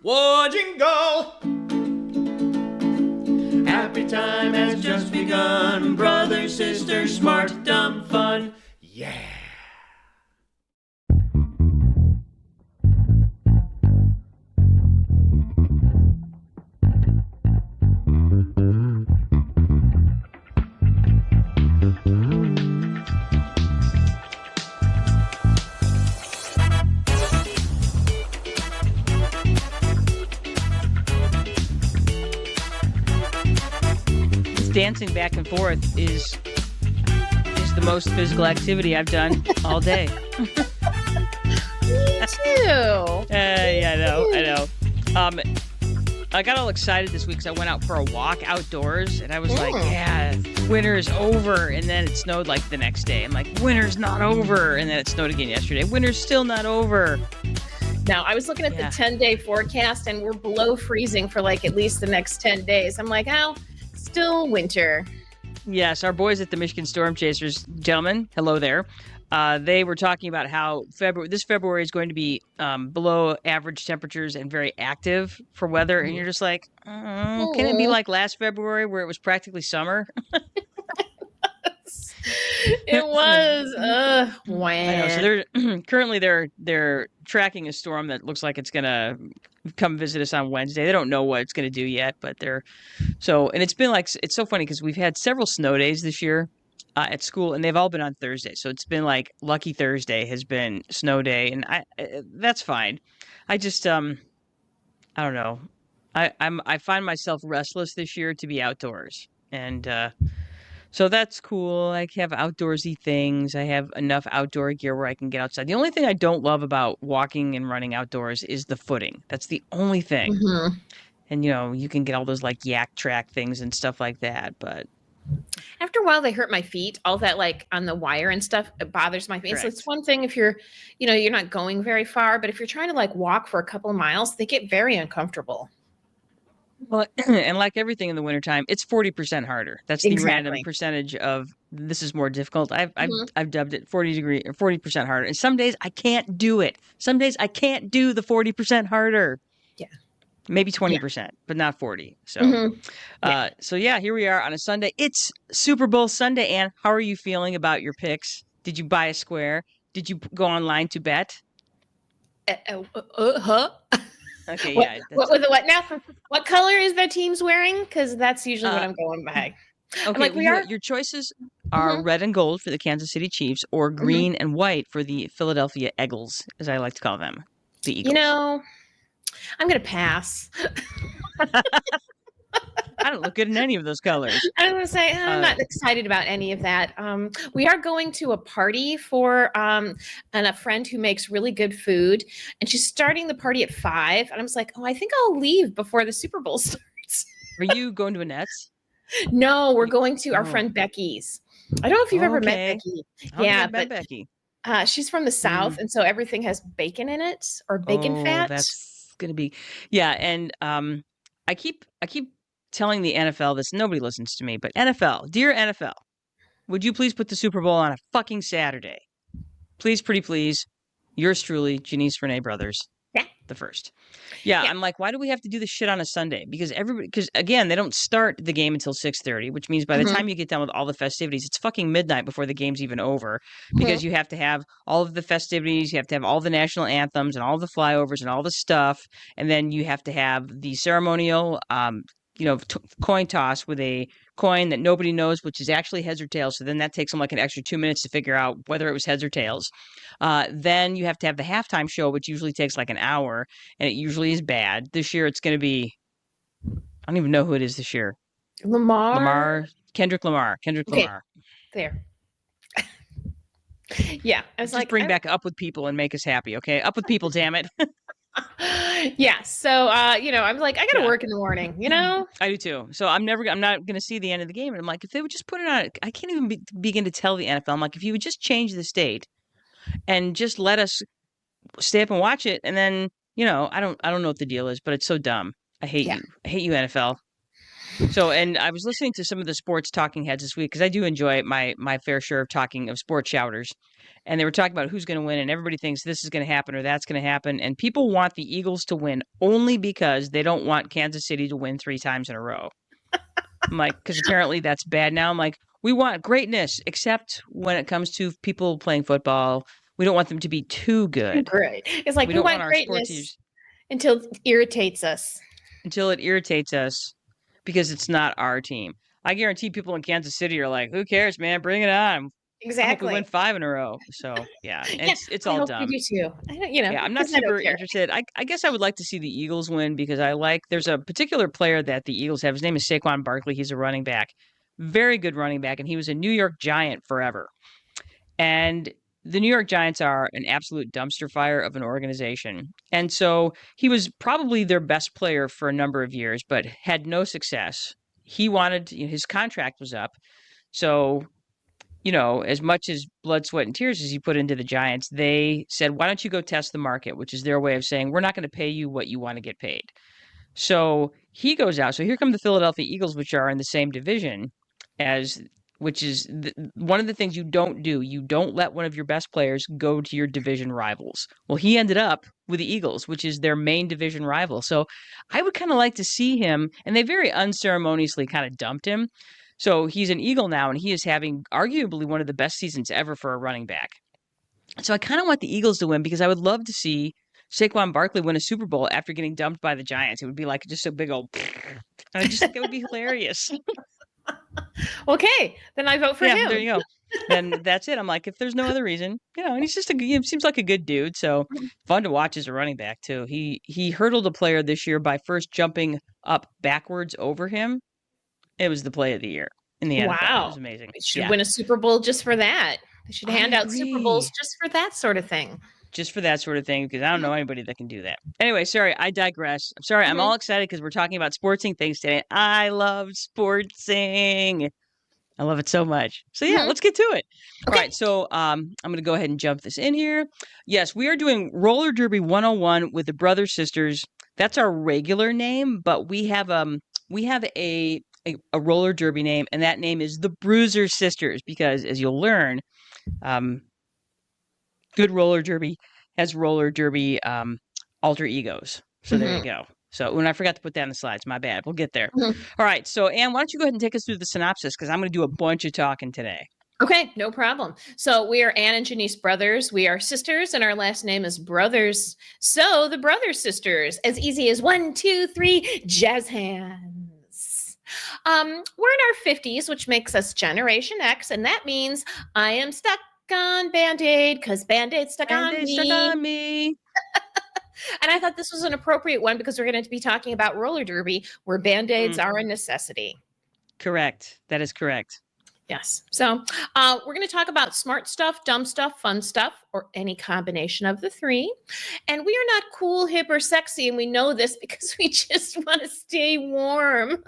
Whoa, jingle! Happy time has just begun. Brother, sister, smart, dumb, fun. Yeah! Dancing back and forth is the most physical activity I've done all day. Me too. Yeah, I know. I got all excited this week because I went out for a walk outdoors, and I was like, yeah, winter is over. And then it snowed like the next day. I'm like, winter's not over. And then it snowed again yesterday. Winter's still not over. Now, I was looking at the 10-day forecast, and we're below freezing for like at least the next 10 days. I'm like, oh, still winter. Yes, our boys at the Michigan Storm Chasers, gentlemen, hello there. They were talking about how this February is going to be below average temperatures and very active for weather. And you're just like, can it be like last February where it was practically summer? It was. Wow. I know. So they're currently they're tracking a storm that looks like it's gonna come visit us on Wednesday. They don't know what it's gonna do yet, but and it's been like, it's so funny because we've had several snow days this year at school, and they've all been on Thursday. So it's been like Lucky Thursday has been snow day, and that's fine. I just I don't know. I find myself restless this year to be outdoors, and so that's cool. I have outdoorsy things. I have enough outdoor gear where I can get outside. The only thing I don't love about walking and running outdoors is the footing. That's the only thing. Mm-hmm. And, you can get all those like yak track things and stuff like that. But after a while, they hurt my feet. All that like on the wire and stuff, it bothers my feet. Correct. So it's one thing if you're not going very far, but if you're trying to like walk for a couple of miles, they get very uncomfortable. Well, and like everything in the wintertime, it's 40% harder. That's the Exactly. random percentage of this is more difficult. I've Mhm. I've dubbed it 40% harder. And some days I can't do it. Some days I can't do the 40% harder. Yeah. Maybe 20%, but not 40. So, Mhm. so yeah, here we are on a Sunday. It's Super Bowl Sunday. Ann, how are you feeling about your picks? Did you buy a square? Did you go online to bet? Huh? Okay, What, yeah. what now? What color is the team's wearing? Because that's usually what I'm going by. Okay, like, your choices are red and gold for the Kansas City Chiefs or green and white for the Philadelphia Eagles, as I like to call them, the Eagles. I'm going to pass. I don't look good in any of those colors. I was going to say, I'm not excited about any of that. We are going to a party for and a friend who makes really good food, and she's starting the party at 5. And I was like, I think I'll leave before the Super Bowl starts. Are you going to a Nets? No, we're going to our friend Becky's. I don't know if you've ever met Becky. Met Becky. She's from the South, and so everything has bacon in it or bacon fat. That's gonna be, yeah. And I keep telling the NFL this. Nobody listens to me, but NFL, dear NFL, would you please put the Super Bowl on a fucking Saturday? Please, pretty please. Yours truly, Janice Renee Brothers. Yeah. The first. Yeah, I'm like, why do we have to do this shit on a Sunday? Because again, they don't start the game until 6:30, which means by the time you get done with all the festivities, it's fucking midnight before the game's even over. Because you have to have all of the festivities, you have to have all the national anthems and all the flyovers and all the stuff, and then you have to have the ceremonial coin toss with a coin that nobody knows which is actually heads or tails. So then that takes them like an extra 2 minutes to figure out whether it was heads or tails. Then you have to have the halftime show, which usually takes like an hour, and it usually is bad. This year it's going to be, I don't even know who it is this year. Kendrick Lamar. There. Yeah, I was just bring back Up With People and make us happy, okay? Up With People, damn it. Yeah. So, I'm like, I got to work in the morning, I do too. So I'm not going to see the end of the game. And I'm like, if they would just put it on, I can't even begin to tell the NFL. I'm like, if you would just change the state and just let us stay up and watch it. And then, I don't know what the deal is, but it's so dumb. I hate you. I hate you, NFL. So, and I was listening to some of the sports talking heads this week because I do enjoy my fair share of talking of sports shouters, and they were talking about who's going to win, and everybody thinks this is going to happen or that's going to happen, and people want the Eagles to win only because they don't want Kansas City to win 3 times in a row. I'm like, because apparently that's bad now. I'm like, we want greatness, except when it comes to people playing football. We don't want them to be too good. Great. It's like we don't want our sports greatness teams until it irritates us. until it irritates us because it's not our team. I guarantee people in Kansas City are like, "Who cares, man? Bring it on." I hope Exactly. we win 5 in a row. So yeah, Yeah, it's I all hope dumb. we do too. You know, Yeah, I'm not because I don't super care. interested. I guess I would like to see the Eagles win because there's a particular player that the Eagles have. His name is Saquon Barkley. He's a running back, very good running back, and he was a New York Giant forever. And the New York Giants are an absolute dumpster fire of an organization. And so he was probably their best player for a number of years, but had no success. He wanted, his contract was up. So, as much as blood, sweat, and tears as he put into the Giants, they said, why don't you go test the market, which is their way of saying, we're not going to pay you what you want to get paid. So he goes out. So here come the Philadelphia Eagles, which are in the same division which is one of the things you don't do. You don't let one of your best players go to your division rivals. Well, he ended up with the Eagles, which is their main division rival. So I would kind of like to see him, and they very unceremoniously kind of dumped him. So he's an Eagle now, and he is having arguably one of the best seasons ever for a running back. So I kind of want the Eagles to win because I would love to see Saquon Barkley win a Super Bowl after getting dumped by the Giants. It would be like just a big old, I just think it would be hilarious. Okay, then I vote for him. There you go. Then that's it. I'm like, if there's no other reason, and he's just he seems like a good dude. So fun to watch as a running back too. He hurdled a player this year by first jumping up backwards over him. It was the play of the year in the NFL. Wow. It was amazing. We should win a Super Bowl just for that. They should hand out Super Bowls just for that sort of thing. Just for that sort of thing, because I don't know anybody that can do that. Anyway, sorry, I digress. I'm sorry, I'm all excited because we're talking about sportsing things today. I love sportsing. I love it so much. So yeah, let's get to it. Okay. All right, so I'm going to go ahead and jump this in here. Yes, we are doing Roller Derby 101 with the Brother Sisters. That's our regular name, but we have a roller derby name, and that name is the Bruiser Sisters because, as you'll learn, good roller derby has roller derby alter egos. So there you go. So when I forgot to put that in the slides, my bad. We'll get there. All right. So Anne, why don't you go ahead and take us through the synopsis because I'm going to do a bunch of talking today. Okay, no problem. So we are Anne and Janice Brothers. We are sisters, and our last name is Brothers. So the Brother Sisters, as easy as 1, 2, 3, jazz hands. We're in our 50s, which makes us Generation X, and that means I am stuck on Band-Aid because Band-Aid stuck on me. And I thought this was an appropriate one because we're going to be talking about roller derby, where Band-Aids are a necessity. Correct. That is correct. Yes. So we're going to talk about smart stuff, dumb stuff, fun stuff, or any combination of the three. And we are not cool, hip, or sexy, and we know this because we just want to stay warm.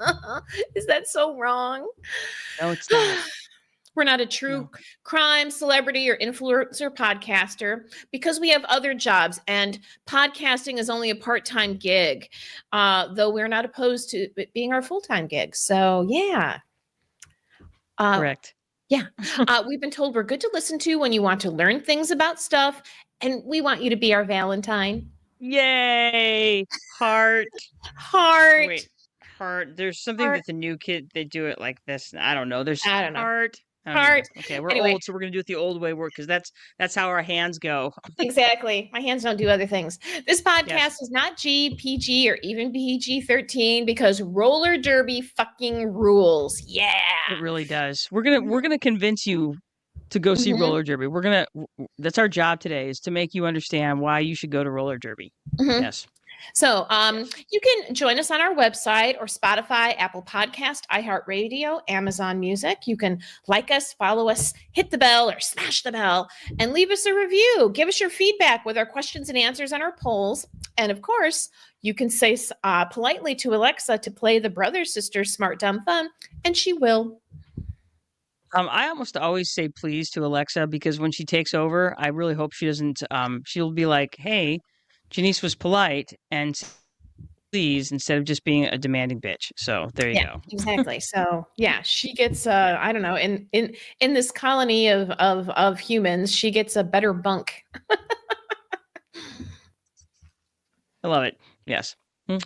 Is that so wrong? No, it's not. We're not a true crime, celebrity, or influencer podcaster because we have other jobs, and podcasting is only a part-time gig, though we're not opposed to it being our full-time gig. So, yeah. Correct. Yeah. We've been told we're good to listen to when you want to learn things about stuff, and we want you to be our Valentine. Yay! Heart. Wait, heart. There's something with the new kid. They do it like this. I don't know. There's I don't know. Heart. Heart. Okay, we're old, so we're gonna do it the old way work because that's how our hands go. Exactly. My hands don't do other things. This podcast is not G, PG, or even PG-13 because roller derby fucking rules. Yeah. It really does. We're gonna convince you to go see roller derby. That's our job today is to make you understand why you should go to roller derby. Yes. So you can join us on our website or Spotify, Apple Podcast, iHeartRadio, Amazon Music. You can like us, follow us, hit the bell or smash the bell, and leave us a review. Give us your feedback with our questions and answers on our polls. And of course, you can say politely to Alexa to play the Brother Sisters Smart Dumb Fun, and she will. I almost always say please to Alexa because when she takes over, I really hope she doesn't. She'll be like, "Hey, Janice was polite and please instead of just being a demanding bitch. So there you go. Exactly. So yeah, she gets I don't know, in this colony of humans, she gets a better bunk. I love it. Yes.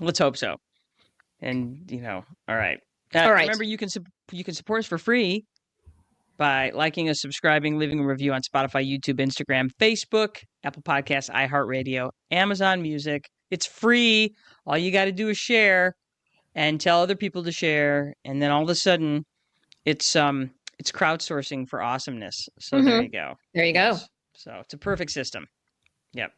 Let's hope so. And all right. All right. Remember, you can support us for free by liking us, subscribing, leaving a review on Spotify, YouTube, Instagram, Facebook, Apple Podcasts, iHeartRadio, Amazon Music. It's free. All you got to do is share and tell other people to share, and then all of a sudden, it's crowdsourcing for awesomeness. So there you go. There you go. So it's a perfect system. Yep.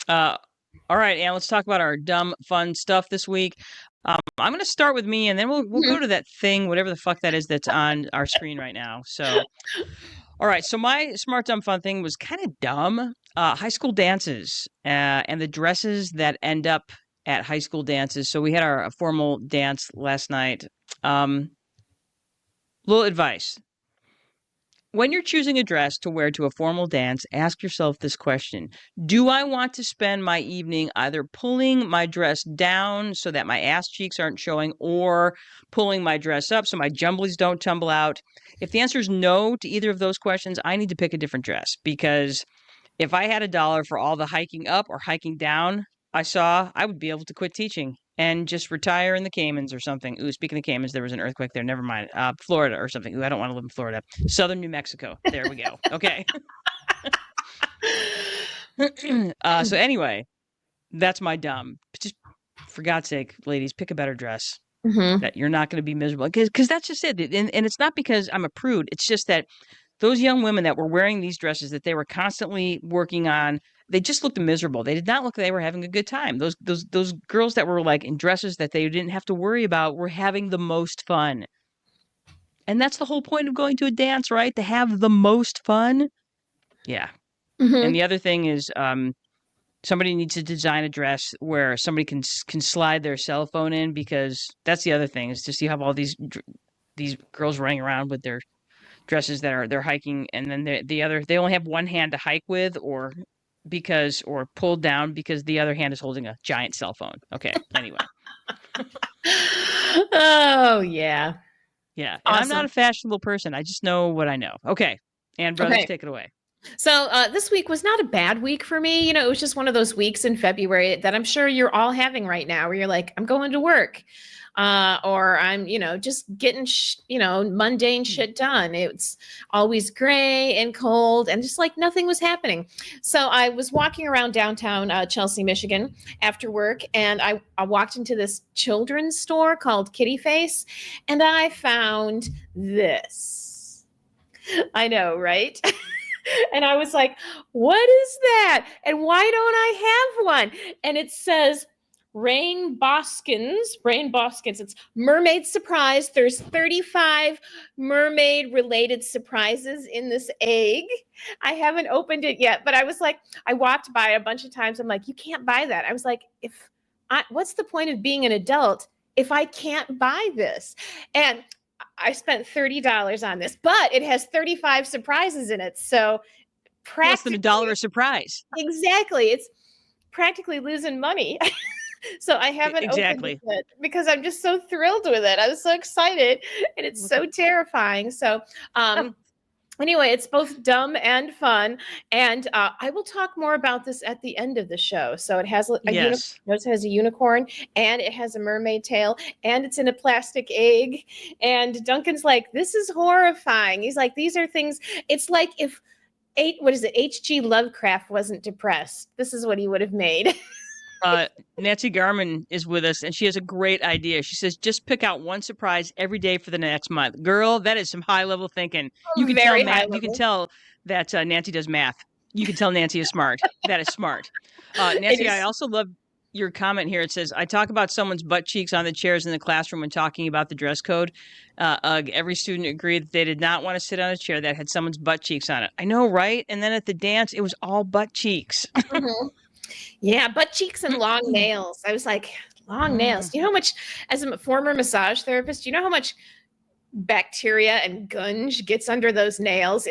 All right, Ann, let's talk about our dumb, fun stuff this week. I'm going to start with me, and then we'll go to that thing, whatever the fuck that is that's on our screen right now. So, all right. So my smart, dumb, fun thing was kind of dumb. High school dances and the dresses that end up at high school dances. So we had our formal dance last night. Little advice. When you're choosing a dress to wear to a formal dance, ask yourself this question. Do I want to spend my evening either pulling my dress down so that my ass cheeks aren't showing, or pulling my dress up so my jumblies don't tumble out? If the answer is no to either of those questions, I need to pick a different dress, because if I had $1 for all the hiking up or hiking down I would be able to quit teaching and just retire in the Caymans or something. Ooh, speaking of Caymans, there was an earthquake there. Never mind. Florida or something. Ooh, I don't want to live in Florida. Southern New Mexico. There we go. Okay. So anyway, that's my dumb. Just for God's sake, ladies, pick a better dress that you're not going to be miserable. Because that's just it. And it's not because I'm a prude. It's just that those young women that were wearing these dresses that they were constantly working on, they just looked miserable. They did not look like they were having a good time. Those girls that were like in dresses that they didn't have to worry about were having the most fun. And that's the whole point of going to a dance, right? To have the most fun. Yeah. And the other thing is somebody needs to design a dress where somebody can slide their cell phone in, because that's the other thing. Is just you have all these girls running around with their dresses that they're hiking, and then they only have one hand to hike with, or pulled down because the other hand is holding a giant cell phone. Okay. Anyway. Oh yeah. Yeah. And Awesome. I'm not a fashionable person. I just know what I know. Okay. And brothers, take it away. So this week was not a bad week for me. It was just one of those weeks in February that I'm sure you're all having right now, where you're like, I'm going to work. Or I'm, just getting, mundane shit done. It's always gray and cold and just like nothing was happening. So I was walking around downtown Chelsea, Michigan after work, and I walked into this children's store called Kitty Face, and I found this. I know, right? And I was like, what is that? And why don't I have one? And it says Rain Boskins. It's mermaid surprise. There's 35 mermaid related surprises in this egg. I haven't opened it yet, but I was like, I walked by a bunch of times. I'm like, you can't buy that. I was like, what's the point of being an adult if I can't buy this? And I spent $30 on this, but it has 35 surprises in it. So less than $1 a surprise. Exactly. It's practically losing money. So I haven't opened it yet because I'm just so thrilled with it. I was so excited, and it's so terrifying. So anyway, it's both dumb and fun. And I will talk more about this at the end of the show. So it has a unicorn, and it has a mermaid tail, and it's in a plastic egg. And Duncan's like, this is horrifying. He's like, these are things. It's like if H.G. Lovecraft wasn't depressed. This is what he would have made. Nancy Garman is with us, and she has a great idea. She says, just pick out one surprise every day for the next month. Girl, that is some high-level thinking. You can tell that Nancy does math. You can tell Nancy is smart. That is smart. Nancy, I also love your comment here. It says, I talk about someone's butt cheeks on the chairs in the classroom when talking about the dress code. Every student agreed that they did not want to sit on a chair that had someone's butt cheeks on it. I know, right? And then at the dance, it was all butt cheeks. Yeah, butt cheeks and long nails. I was like, long nails. Do you know how much, as a former massage therapist, do you know how much bacteria and gunge gets under those nails?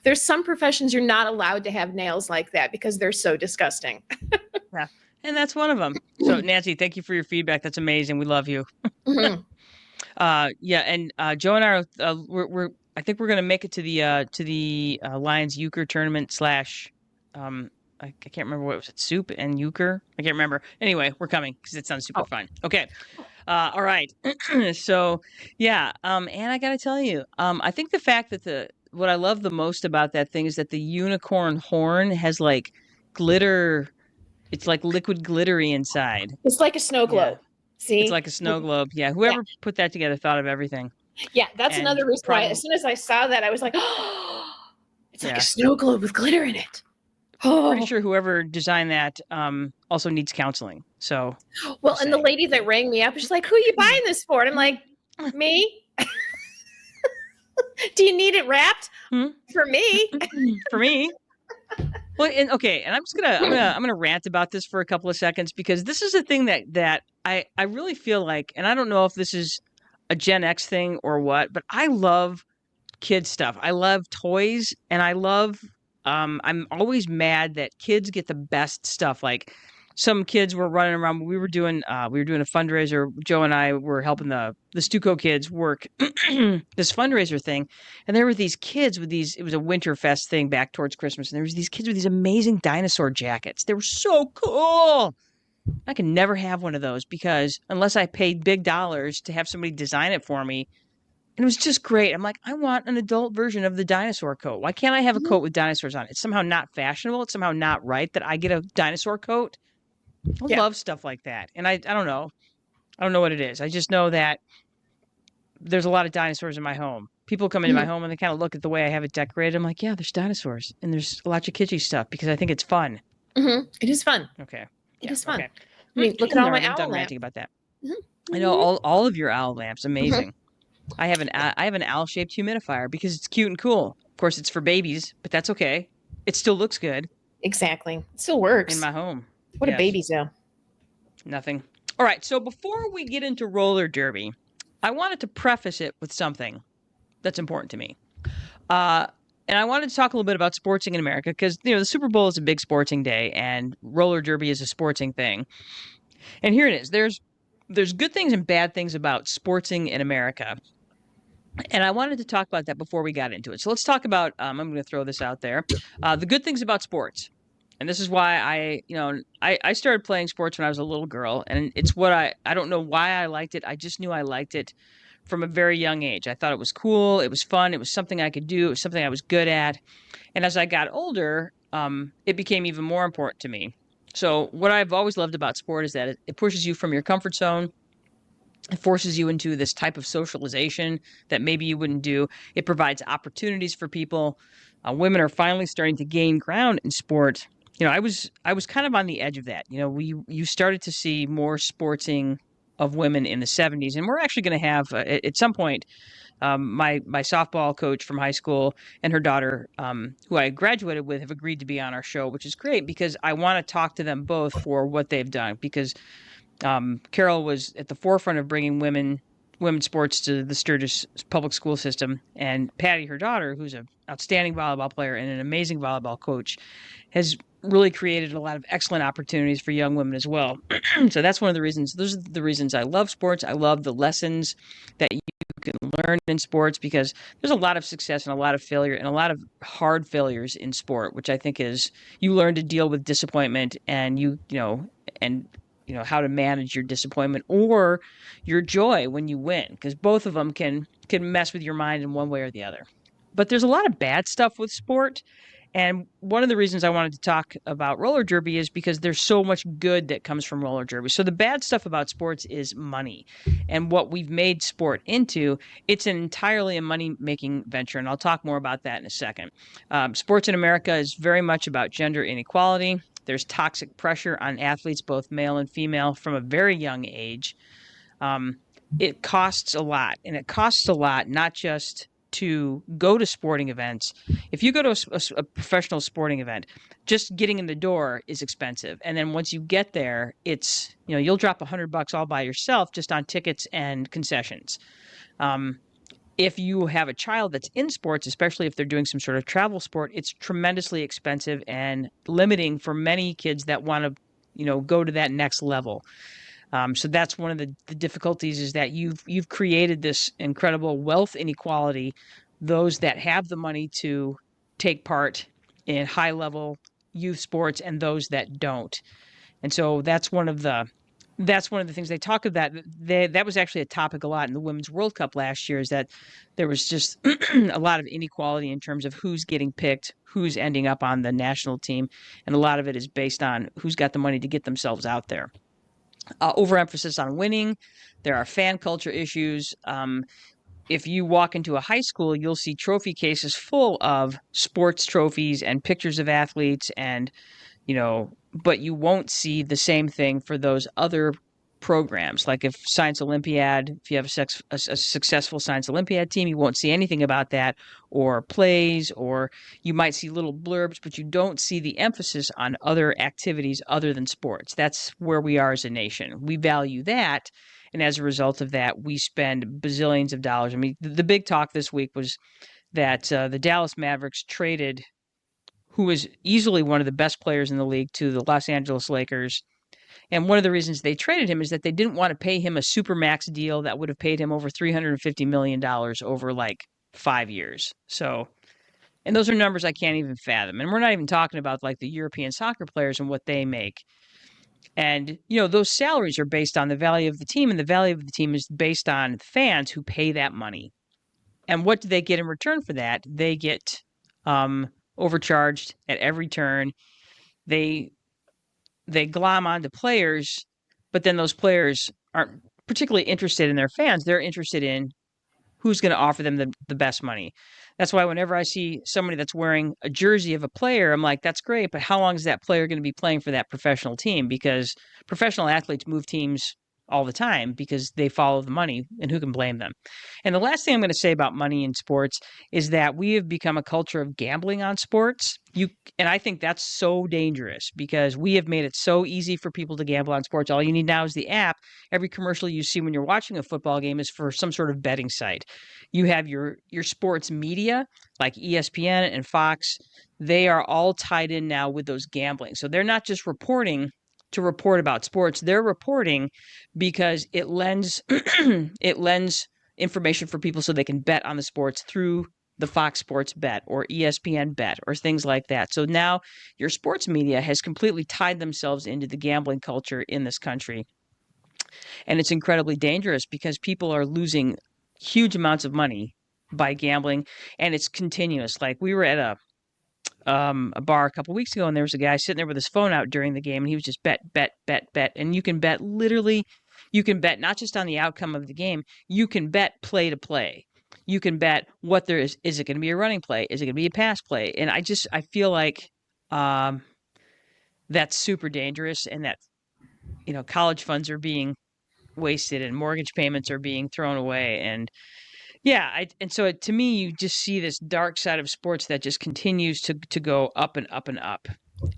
There's some professions you're not allowed to have nails like that because they're so disgusting. Yeah. And that's one of them. So Nancy, thank you for your feedback. That's amazing. We love you. Mhm. Yeah, and Joe and I are we're I think we're gonna make it to the Lions euchre tournament slash I can't remember what was it, soup and euchre. I can't remember. Anyway, we're coming because it sounds super Oh. fun. Okay, all right. So yeah, and I gotta tell you, I think the fact that what I love the most about that thing is that the unicorn horn has like glitter. It's like liquid glittery inside. It's like a snow Yeah. globe. It's See? like a snow globe. Yeah, Yeah. whoever put that together thought of everything. Yeah, that's And another reason why probably as soon as I saw that, I was like, oh, it's like Yeah. a snow globe with glitter in it. pretty Oh. sure whoever designed that also needs counseling. So Well, just and the saying. lady that rang me up, she's like, who are you buying this for? And I'm like, me? Do you need it wrapped? Hmm? For me? For me. Well, and okay, and I'm gonna rant about this for a couple of seconds because this is a thing that I really feel like, and I don't know if this is a Gen X thing or what, but I love kid stuff. I love toys, and I love. I'm always mad that kids get the best stuff. Like some kids were running around. We were doing a fundraiser. Joe and I were helping the Stuco kids work this fundraiser thing, and there were these kids with these. It was a Winterfest thing back towards Christmas, and there was these kids with these amazing dinosaur jackets. They were so cool. I can never have one of those because unless I paid big dollars to have somebody design it for me, and it was just great. I'm like, I want an adult version of the dinosaur coat. Why can't I have a coat with dinosaurs on it? It's somehow not fashionable. It's somehow not right that I get a dinosaur coat. I Yeah. love stuff like that. And I don't know. I don't know what it is. I just know that there's a lot of dinosaurs in my home. People come into my home and they kind of look at the way I have it decorated. I'm like, yeah, there's dinosaurs and there's lots of kitschy stuff because I think it's fun. Mm-hmm. It is fun. Okay. It is fun. Okay. I mean, look at all All my right, I'm owl done lamps. ranting about that. Mhm. I know all of your owl lamps. Amazing. I have an owl shaped humidifier because it's cute and cool. Of course, it's for babies, but that's okay. It still looks good Exactly. It still works. in my home. What do Yes. babies do? Nothing. All right. So before we get into roller derby, I wanted to preface it with something that's important to me. And I wanted to talk a little bit about sportsing in America because the Super Bowl is a big sportsing day, and roller derby is a sportsing thing. And here it is. There's good things and bad things about sportsing in America. And I wanted to talk about that before we got into it. So let's talk about. I'm going to throw this out there. The good things about sports. And this is why I started playing sports when I was a little girl, and it's what I don't know why I liked it. I just knew I liked it from a very young age. I thought it was cool, it was fun, it was something I could do, it was something I was good at. And as I got older, it became even more important to me. So what I've always loved about sport is that it pushes you from your comfort zone. It forces you into this type of socialization that maybe you wouldn't do. It provides opportunities for people. Women are finally starting to gain ground in sport. I was kind of on the edge of that. You started to see more sportsing of women in the 70s, and we're actually going to have at some point my softball coach from high school and her daughter, who I graduated with, have agreed to be on our show, which is great because I want to talk to them both for what they've done. Because Carol was at the forefront of bringing women's sports to the Sturgis public school system, and Patty, her daughter, who's an outstanding volleyball player and an amazing volleyball coach, has really created a lot of excellent opportunities for young women as well. So that's one of the reasons. Those are the reasons I love sports. I love the lessons that you can learn in sports because there's a lot of success and a lot of failure and a lot of hard failures in sport, which I think is you learn to deal with disappointment and how to manage your disappointment or your joy when you win, because both of them can mess with your mind in one way or the other. But there's a lot of bad stuff with sport. And one of the reasons I wanted to talk about roller derby is because there's so much good that comes from roller derby. So the bad stuff about sports is money. And what we've made sport into, it's entirely a money-making venture. And I'll talk more about that in a second. Sports in America is very much about gender inequality. There's toxic pressure on athletes, both male and female, from a very young age. It costs a lot. And it costs a lot not just to go to sporting events. If you go to a professional sporting event, just getting in the door is expensive. And then once you get there, it's, you'll drop $100 all by yourself just on tickets and concessions. If you have a child that's in sports, especially if they're doing some sort of travel sport, it's tremendously expensive and limiting for many kids that want to go to that next level. So that's one of the difficulties, is that you've created this incredible wealth inequality. Those that have the money to take part in high level youth sports and those that don't. And so that's one of the things they talk about. That was actually a topic a lot in the Women's World Cup last year, is that there was just a lot of inequality in terms of who's getting picked, who's ending up on the national team. And a lot of it is based on who's got the money to get themselves out there. Overemphasis on winning. There are fan culture issues. If you walk into a high school, you'll see trophy cases full of sports trophies and pictures of athletes, and but you won't see the same thing for those other programs. Like if you have a successful Science Olympiad team, you won't see anything about that, or plays, or you might see little blurbs, but you don't see the emphasis on other activities other than sports. That's where we are as a nation. We value that. And as a result of that, we spend bazillions of dollars. I mean, the big talk this week was that the Dallas Mavericks traded who was easily one of the best players in the league to the Los Angeles Lakers. And one of the reasons they traded him is that they didn't want to pay him a supermax deal that would have paid him over $350 million over like 5 years. So, and those are numbers I can't even fathom. And we're not even talking about like the European soccer players and what they make. And, those salaries are based on the value of the team, and the value of the team is based on fans who pay that money. And what do they get in return for that? They get overcharged at every turn. They glom onto players, but then those players aren't particularly interested in their fans. They're interested in who's going to offer them the best money. That's why whenever I see somebody that's wearing a jersey of a player, I'm like, that's great, but how long is that player going to be playing for that professional team? Because professional athletes move teams all the time because they follow the money, and who can blame them? And the last thing I'm going to say about money in sports is that we have become a culture of gambling on sports. And I think that's so dangerous, because we have made it so easy for people to gamble on sports. All you need now is the app. Every commercial you see when you're watching a football game is for some sort of betting site. You have your sports media like ESPN and Fox. They are all tied in now with those gambling. So they're not just reporting to report about sports. They're reporting because it lends information for people so they can bet on the sports through the Fox Sports Bet or ESPN Bet or things like that. So now your sports media has completely tied themselves into the gambling culture in this country. And it's incredibly dangerous because people are losing huge amounts of money by gambling, and it's continuous. Like we were at a bar a couple weeks ago, and there was a guy sitting there with his phone out during the game, and he was just bet. And you can bet not just on the outcome of the game, you can bet play to play. You can bet what there is. Is it going to be a running play? Is it going to be a pass play? And I feel like that's super dangerous, and that, college funds are being wasted and mortgage payments are being thrown away. And so to me, you just see this dark side of sports that just continues to go up and up and up.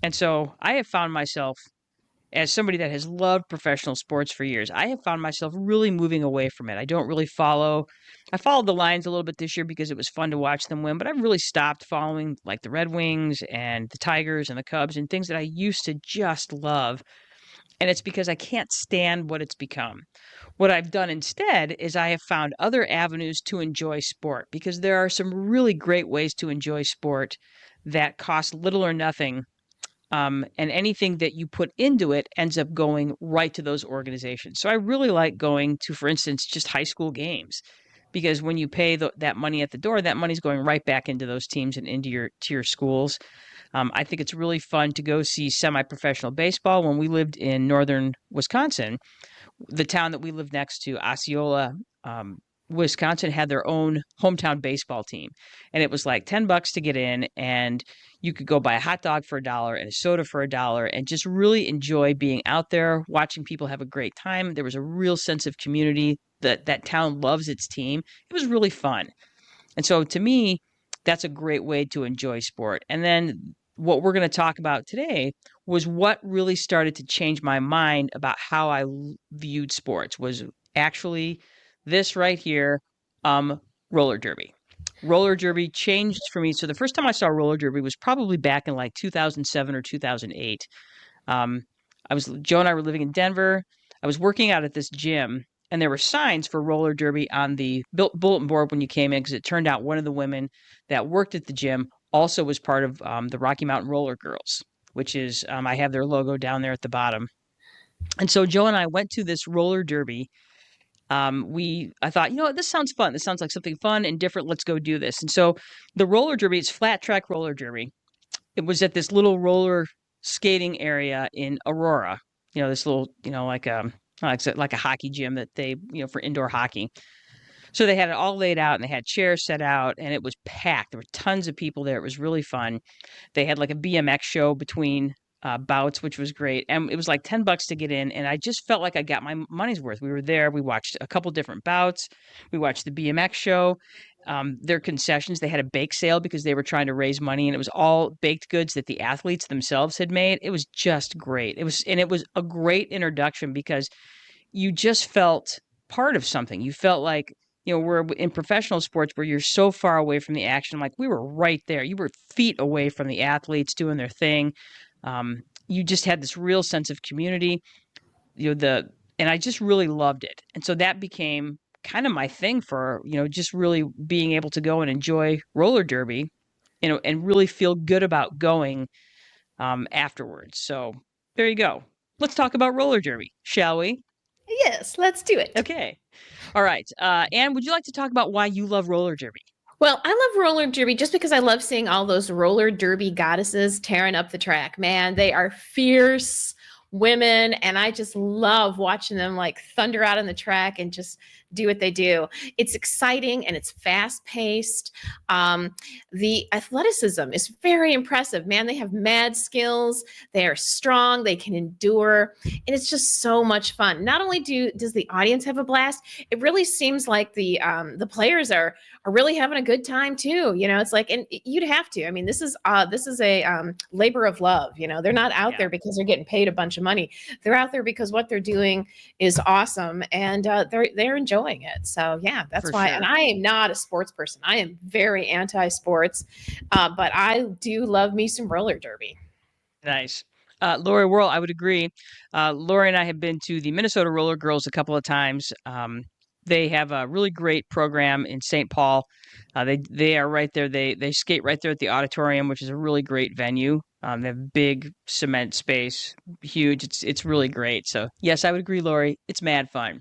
And so I have found myself, as somebody that has loved professional sports for years, I have found myself really moving away from it. I don't really follow. I followed the Lions a little bit this year because it was fun to watch them win, but I've really stopped following like the Red Wings and the Tigers and the Cubs and things that I used to just love. And it's because I can't stand what it's become. What I've done instead is I have found other avenues to enjoy sport, because there are some really great ways to enjoy sport that cost little or nothing. And anything that you put into it ends up going right to those organizations. So I really like going to, for instance, just high school games, because when you pay that money at the door, that money's going right back into those teams and into your schools. I think it's really fun to go see semi-professional baseball. When we lived in northern Wisconsin, the town that we lived next to, Osceola, Wisconsin, had their own hometown baseball team. And it was like $10 to get in, and you could go buy a hot dog for $1 and a soda for $1 and just really enjoy being out there, watching people have a great time. There was a real sense of community. That town loves its team. It was really fun. And so to me, that's a great way to enjoy sport. And then what we're going to talk about today was what really started to change my mind about how I viewed sports was actually this right here, roller derby. Roller derby changed for me. So the first time I saw roller derby was probably back in like 2007 or 2008. Joe and I were living in Denver. I was working out at this gym, and there were signs for roller derby on the bulletin board when you came in, because it turned out one of the women that worked at the gym also was part of the Rocky Mountain Roller Girls, which is I have their logo down there at the bottom. And so Joe and I went to this roller derby. I thought, this sounds fun. This sounds like something fun and different. Let's go do this. And so the roller derby, it's flat track roller derby. It was at this little roller skating area in Aurora. This little, like a hockey gym that they, for indoor hockey. So they had it all laid out, and they had chairs set out, and it was packed. There were tons of people there. It was really fun. They had like a BMX show between bouts, which was great. And it was like $10 to get in. And I just felt like I got my money's worth. We were there. We watched a couple different bouts. We watched the BMX show. Their concessions, they had a bake sale because they were trying to raise money, and it was all baked goods that the athletes themselves had made. It was just great. It was a great introduction because you just felt part of something. You felt like, we're in professional sports where you're so far away from the action. Like, we were right there. You were feet away from the athletes doing their thing. You just had this real sense of community, and I just really loved it. And so that became kind of my thing for, just really being able to go and enjoy roller derby, and really feel good about going afterwards. So there you go. Let's talk about roller derby, shall we? Yes, let's do it. Okay. All right. Anne, would you like to talk about why you love roller derby? Well, I love roller derby just because I love seeing all those roller derby goddesses tearing up the track. Man, they are fierce women, and I just love watching them like thunder out on the track and just do what they do. It's exciting and it's fast paced. The athleticism is very impressive. Man, they have mad skills. They are strong. They can endure, and it's just so much fun. Not only does the audience have a blast, it really seems like the players are really having a good time too. It's like, and you'd have to. I mean, this is a labor of love. They're not out there because they're getting paid a bunch of money. They're out there because what they're doing is awesome, and they're enjoying it. So yeah, that's For why. sure. And I am not a sports person. I am very anti-sports, but I do love me some roller derby. Nice. Lori Whirl, I would agree. Lori and I have been to the Minnesota Roller Girls a couple of times. They have a really great program in St. Paul. They are right there. They skate right there at the auditorium, which is a really great venue. They have big cement space, huge. It's really great. So yes, I would agree, Lori. It's mad fun.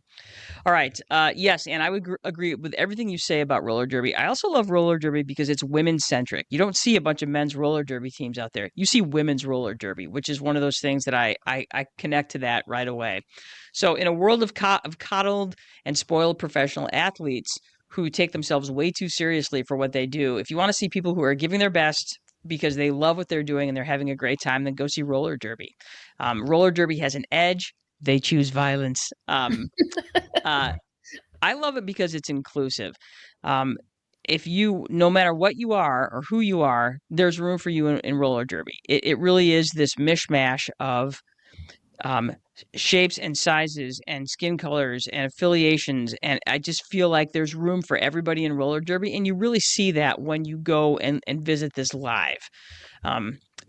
All right. Yes, and I would agree with everything you say about roller derby. I also love roller derby because it's women centric. You don't see a bunch of men's roller derby teams out there. You see women's roller derby, which is one of those things that I connect to that right away. So in a world of coddled and spoiled professional athletes who take themselves way too seriously for what they do, if you want to see people who are giving their best because they love what they're doing and they're having a great time, then go see roller derby. Roller derby has an edge. They choose violence. I love it because it's inclusive. No matter what you are or who you are, there's room for you in roller derby. It really is this mishmash of shapes and sizes and skin colors and affiliations. And I just feel like there's room for everybody in roller derby. And you really see that when you go and visit this live.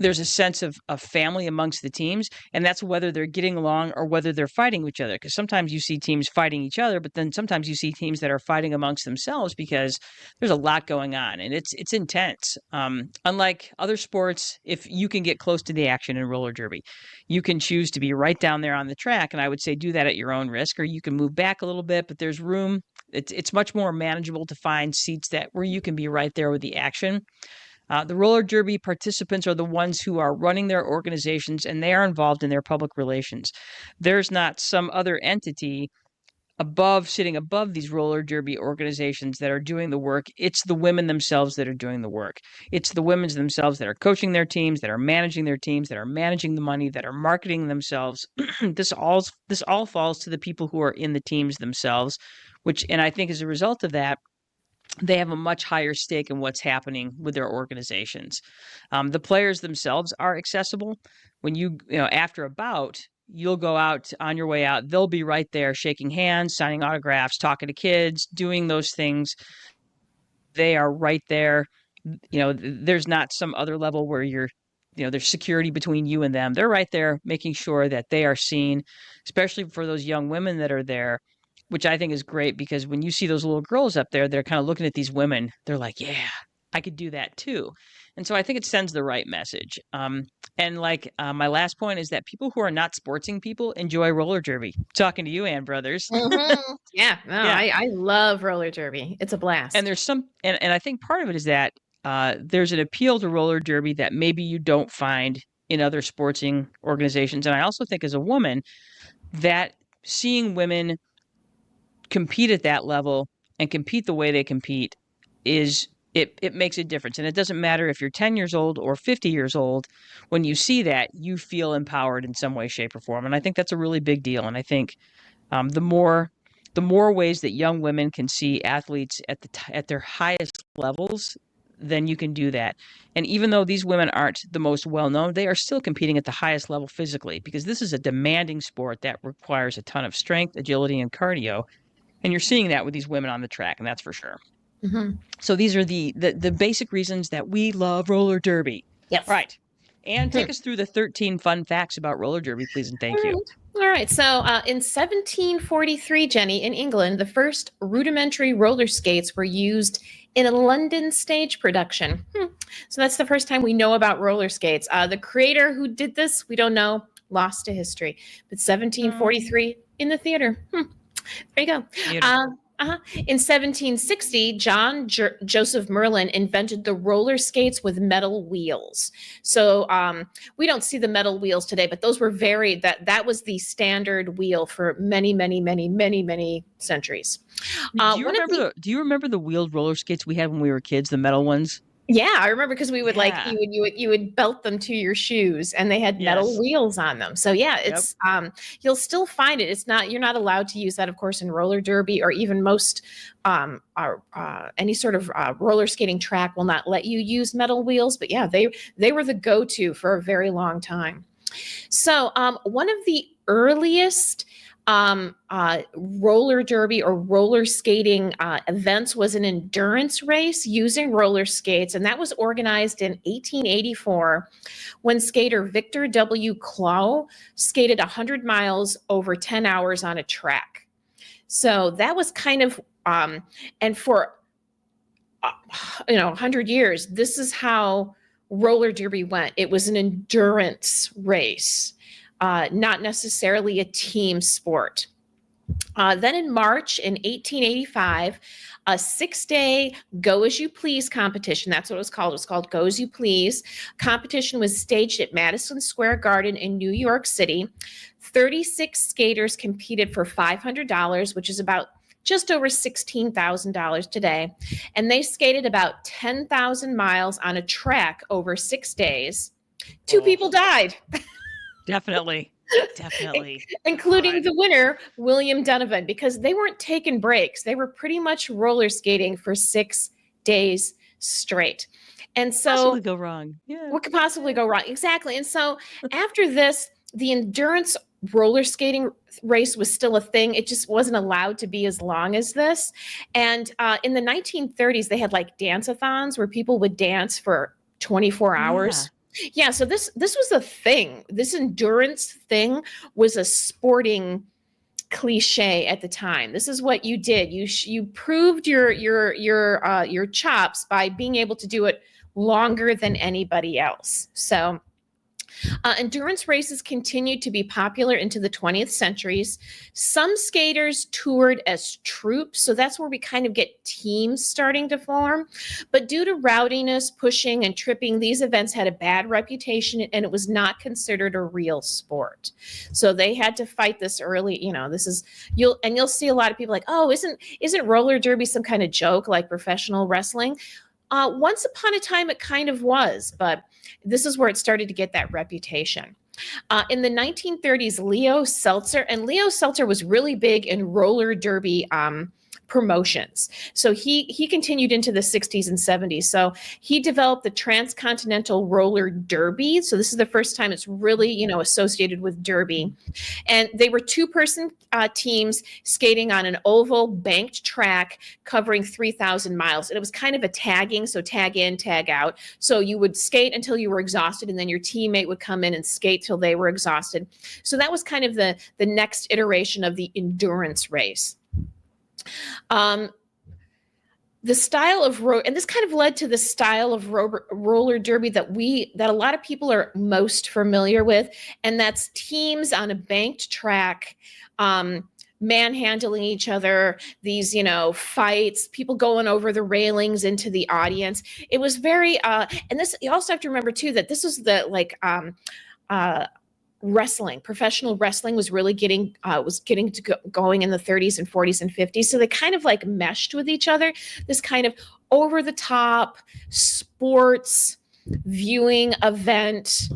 There's a sense of family amongst the teams, and that's whether they're getting along or whether they're fighting each other. Because sometimes you see teams fighting each other, but then sometimes you see teams that are fighting amongst themselves because there's a lot going on, and it's intense. Unlike other sports, if you can get close to the action in roller derby, you can choose to be right down there on the track, and I would say do that at your own risk, or you can move back a little bit, but there's room. It's much more manageable to find seats where you can be right there with the action. The roller derby participants are the ones who are running their organizations, and they are involved in their public relations. There's not some other entity sitting above these roller derby organizations that are doing the work. It's the women themselves that are doing the work. It's the women themselves that are coaching their teams, that are managing their teams, that are managing the money, that are marketing themselves. This all falls to the people who are in the teams themselves, and I think as a result of that, they have a much higher stake in what's happening with their organizations. The players themselves are accessible. When after a bout, you'll go out on your way out. They'll be right there shaking hands, signing autographs, talking to kids, doing those things. They are right there. There's not some other level where you're there's security between you and them. They're right there making sure that they are seen, especially for those young women that are there, which I think is great because when you see those little girls up there, they're kind of looking at these women. They're like, yeah, I could do that too. And so I think it sends the right message. And like my last point is that people who are not sportsing people enjoy roller derby. Talking to you, Ann Brothers. Yeah, no, Yeah. I love roller derby. It's a blast. And there's and I think part of it is that there's an appeal to roller derby that maybe you don't find in other sporting organizations. And I also think as a woman that seeing women compete at that level and compete the way they compete it makes a difference. And it doesn't matter if you're 10 years old or 50 years old. When you see that, you feel empowered in some way, shape, or form. And I think that's a really big deal. And I think the more ways that young women can see athletes at their highest levels, then you can do that. And even though these women aren't the most well-known, they are still competing at the highest level physically because this is a demanding sport that requires a ton of strength, agility, and cardio. And you're seeing that with these women on the track, and that's for sure. Mm-hmm. So these are the basic reasons that we love roller derby. Yes. Right. And take us through the 13 fun facts about roller derby, please, and thank you. All right. So in 1743, Jenny, in England, the first rudimentary roller skates were used in a London stage production. So that's the first time we know about roller skates. The creator who did this, we don't know, lost to history. But 1743 in the theater. There you go. In 1760, John Joseph Merlin invented the roller skates with metal wheels. So we don't see the metal wheels today, but those were that was the standard wheel for many, many, many, many, many centuries. Do you remember the wheeled roller skates we had when we were kids, the metal ones? Yeah, I remember because we would you would belt them to your shoes and they had metal wheels on them. So yeah, it's you'll still find it. You're not allowed to use that, of course, in roller derby or even most any sort of roller skating track will not let you use metal wheels. But yeah, they were the go-to for a very long time. So one of the earliest roller derby or roller skating events was an endurance race using roller skates, and that was organized in 1884 when skater Victor W. Clough skated 100 miles over 10 hours on a track. So that was kind of and for 100 years, this is how roller derby went. It was an endurance race. Not necessarily a team sport. Then in March in 1885, a 6-day Go As You Please competition, that's what it was called. It was called Go As You Please. Competition was staged at Madison Square Garden in New York City. 36 skaters competed for $500, which is about just over $16,000 today. And they skated about 10,000 miles on a track over 6 days. 2 people died. Definitely. Including the winner, William Donovan, because they weren't taking breaks. They were pretty much roller skating for 6 days straight. And so possibly go wrong. Yeah. What could possibly go wrong? Exactly. And so after this, the endurance roller skating race was still a thing. It just wasn't allowed to be as long as this. And in the 1930s, they had like dance-a-thons where people would dance for 24 hours. Yeah, so this was a thing. This endurance thing was a sporting cliche at the time. This is what you did. You proved your chops by being able to do it longer than anybody else. So endurance races continued to be popular into the 20th centuries. Some skaters toured as troops, so that's where we kind of get teams starting to form. But due to rowdiness, pushing, and tripping, these events had a bad reputation, and it was not considered a real sport. So they had to fight this early. You'll see a lot of people like, oh, isn't roller derby some kind of joke like professional wrestling? Once upon a time, it kind of was, but this is where it started to get that reputation. In the 1930s, Leo Seltzer was really big in roller derby promotions. So he continued into the 60s and 70s. So he developed the Transcontinental Roller Derby. So this is the first time it's really, associated with derby. And they were two-person teams skating on an oval banked track covering 3,000 miles. And it was kind of a tagging, so tag in, tag out. So you would skate until you were exhausted, and then your teammate would come in and skate till they were exhausted. So that was kind of the next iteration of the endurance race. The style of and this kind of led to the style of roller derby that a lot of people are most familiar with, and that's teams on a banked track, manhandling each other, these, fights, people going over the railings into the audience. It was very, and this, you also have to remember too, that this was the wrestling, professional wrestling was really getting going in the 30s and 40s and 50s. So they kind of like meshed with each other, this kind of over the top sports viewing event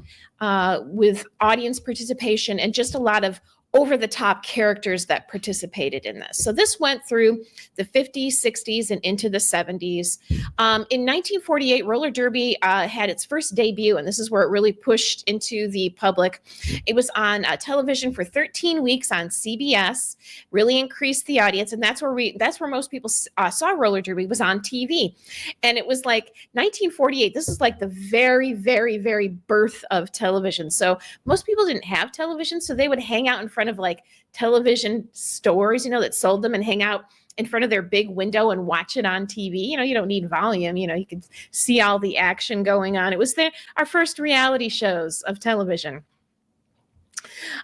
with audience participation and just a lot of over the top characters that participated in this. So this went through the 50s, 60s, and into the 70s. In 1948, roller derby had its first debut, and this is where it really pushed into the public. It was on television for 13 weeks on CBS, really increased the audience, and that's where most people saw roller derby, was on TV. And it was like 1948. This is like the very, very, very birth of television. So most people didn't have television, so they would hang out in front of like television stores, that sold them, and hang out in front of their big window and watch it on TV. You don't need volume, you can see all the action going on. It was our first reality shows of television.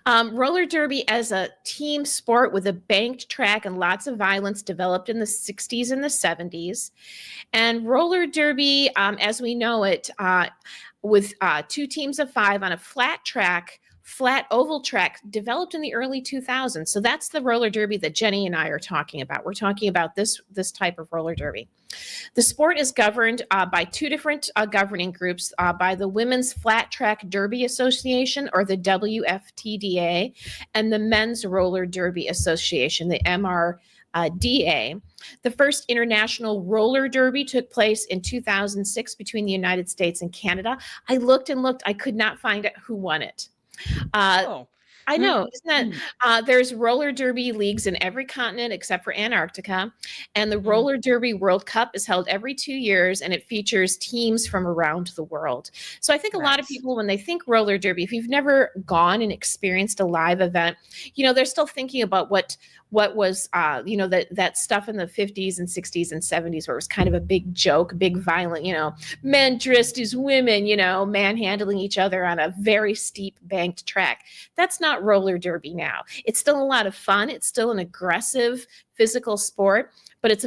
Roller derby as a team sport with a banked track and lots of violence developed in the 60s and the 70s. And roller derby, as we know it, with two teams of 5 on a flat oval track, developed in the early 2000s. So that's the roller derby that Jenny and I are talking about. We're talking about this type of roller derby. The sport is governed by two different governing groups, by the Women's Flat Track Derby Association, or the WFTDA, and the Men's Roller Derby Association, the MRDA. The first international roller derby took place in 2006 between the United States and Canada. I looked and looked. I could not find out who won it. I know, isn't that? There's roller derby leagues in every continent except for Antarctica, and the Roller Derby World Cup is held every 2 years, and it features teams from around the world. So I think a lot of people, when they think roller derby, if you've never gone and experienced a live event, they're still thinking about what was, that stuff in the 50s and 60s and 70s where it was kind of a big joke, big violent, men dressed as women, manhandling each other on a very steep banked track. That's not roller derby now. It's still a lot of fun. It's still an aggressive physical sport, but it's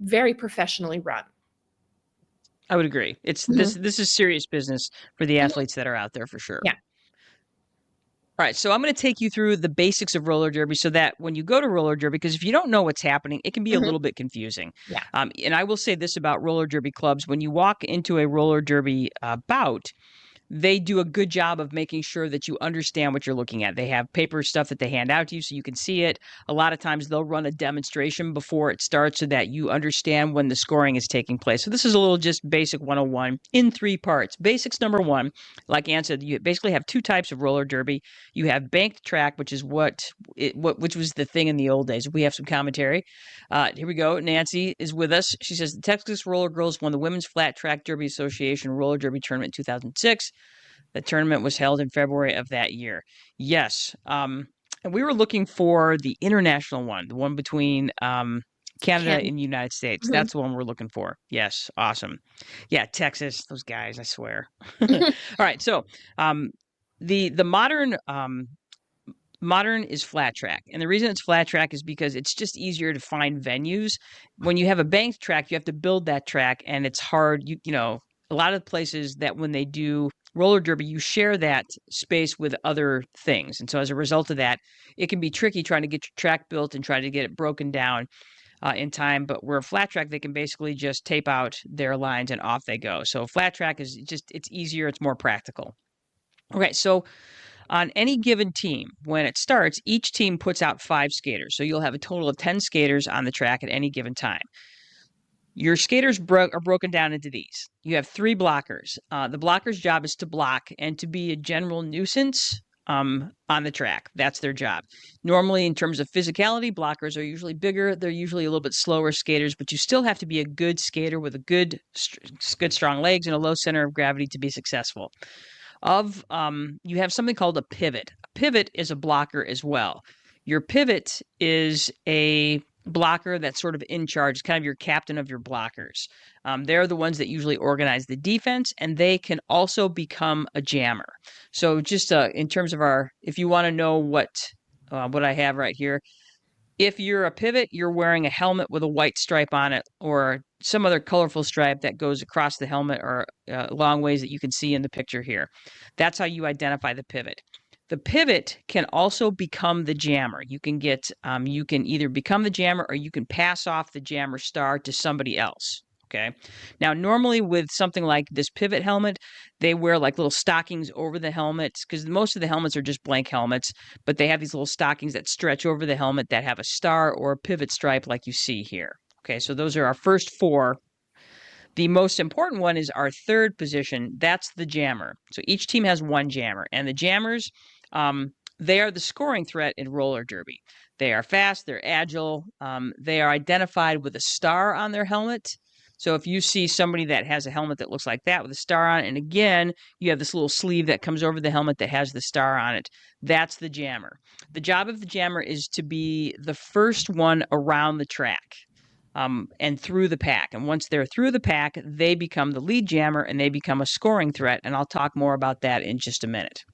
very professionally run. I would agree. This is serious business for the athletes that are out there for sure. Yeah. All right, so I'm going to take you through the basics of roller derby so that when you go to roller derby, because if you don't know what's happening, it can be a little bit confusing. Yeah. And I will say this about roller derby clubs. When you walk into a roller derby bout, they do a good job of making sure that you understand what you're looking at. They have paper stuff that they hand out to you so you can see it. A lot of times they'll run a demonstration before it starts so that you understand when the scoring is taking place. So this is a little just basic 101 in 3 parts. Basics number 1, like Ann said, you basically have 2 types of roller derby. You have banked track, which is which was the thing in the old days. We have some commentary. Here we go. Nancy is with us. She says the Texas Roller Girls won the Women's Flat Track Derby Association Roller Derby Tournament in 2006. The tournament was held in February of that year. Yes. And we were looking for the international one, the one between Canada and the United States. That's the one we're looking for. Yes. Awesome. Yeah. Texas, those guys, I swear. All right. So the modern is flat track. And the reason it's flat track is because it's just easier to find venues. When you have a banked track, you have to build that track, and it's hard. A lot of places that when they do roller derby, you share that space with other things. And so as a result of that, it can be tricky trying to get your track built and try to get it broken down in time. But where a flat track, they can basically just tape out their lines and off they go. So flat track is it's easier. It's more practical. Okay. So On any given team, when it starts, each team puts out 5 skaters. So you'll have a total of 10 skaters on the track at any given time. Your skaters are broken down into these. You have 3 blockers. The blocker's job is to block and to be a general nuisance on the track. That's their job. Normally, in terms of physicality, blockers are usually bigger. They're usually a little bit slower skaters, but you still have to be a good skater with a good strong legs and a low center of gravity to be successful. You have something called a pivot. A pivot is a blocker as well. Your pivot is a blocker that's sort of in charge, kind of your captain of your blockers. They're the ones that usually organize the defense, and they can also become a jammer. So just in terms of if you want to know what I have right here, if you're a pivot, you're wearing a helmet with a white stripe on it or some other colorful stripe that goes across the helmet or long ways that you can see in the picture here. That's how you identify the pivot. The pivot can also become the jammer. You can either become the jammer or you can pass off the jammer star to somebody else. Okay. Now, normally with something like this pivot helmet, they wear like little stockings over the helmet because most of the helmets are just blank helmets, but they have these little stockings that stretch over the helmet that have a star or a pivot stripe like you see here. Okay. So those are our first 4. The most important one is our third position. That's the jammer. So each team has 1 jammer, and the jammers, they are the scoring threat in roller derby. They are fast, they're agile, they are identified with a star on their helmet. So if you see somebody that has a helmet that looks like that with a star on it, and again, you have this little sleeve that comes over the helmet that has the star on it, that's the jammer. The job of the jammer is to be the first one around the track. And through the pack. And once they're through the pack, they become the lead jammer and they become a scoring threat. And I'll talk more about that in just a minute.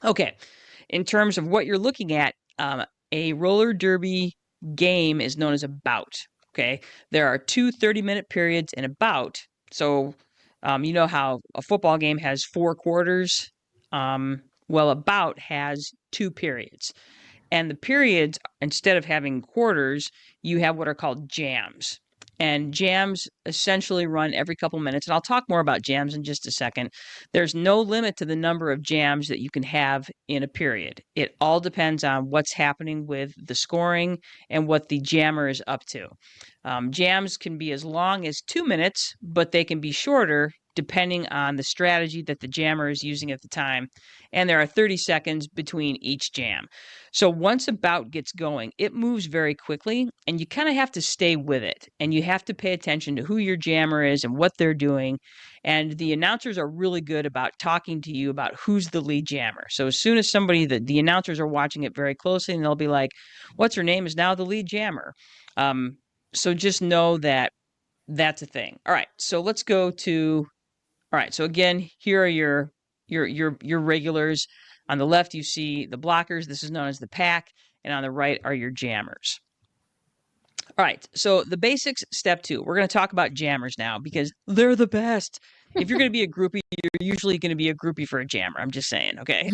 Okay, in terms of what you're looking at, a roller derby game is known as a bout. Okay, there are 2 30-minute periods in a bout. So you know how a football game has 4 quarters? Well, a bout has 2 periods. And the periods, instead of having quarters, you have what are called jams. And jams essentially run every couple minutes. And I'll talk more about jams in just a second. There's no limit to the number of jams that you can have in a period. It all depends on what's happening with the scoring and what the jammer is up to. Jams can be as long as 2 minutes, but they can be shorter depending on the strategy that the jammer is using at the time. And there are 30 seconds between each jam. So once a bout gets going, it moves very quickly, and you kind of have to stay with it. And you have to pay attention to who your jammer is and what they're doing. And the announcers are really good about talking to you about who's the lead jammer. So as soon as the announcers are watching it very closely, and they'll be like, what's her name is now the lead jammer. So just know that that's a thing. All right, so let's go to... All right, so again, here are your regulars. On the left, you see the blockers. This is known as the pack. And on the right are your jammers. All right, so the basics, step 2. We're going to talk about jammers now because they're the best. If you're going to be a groupie, you're usually going to be a groupie for a jammer. I'm just saying, okay?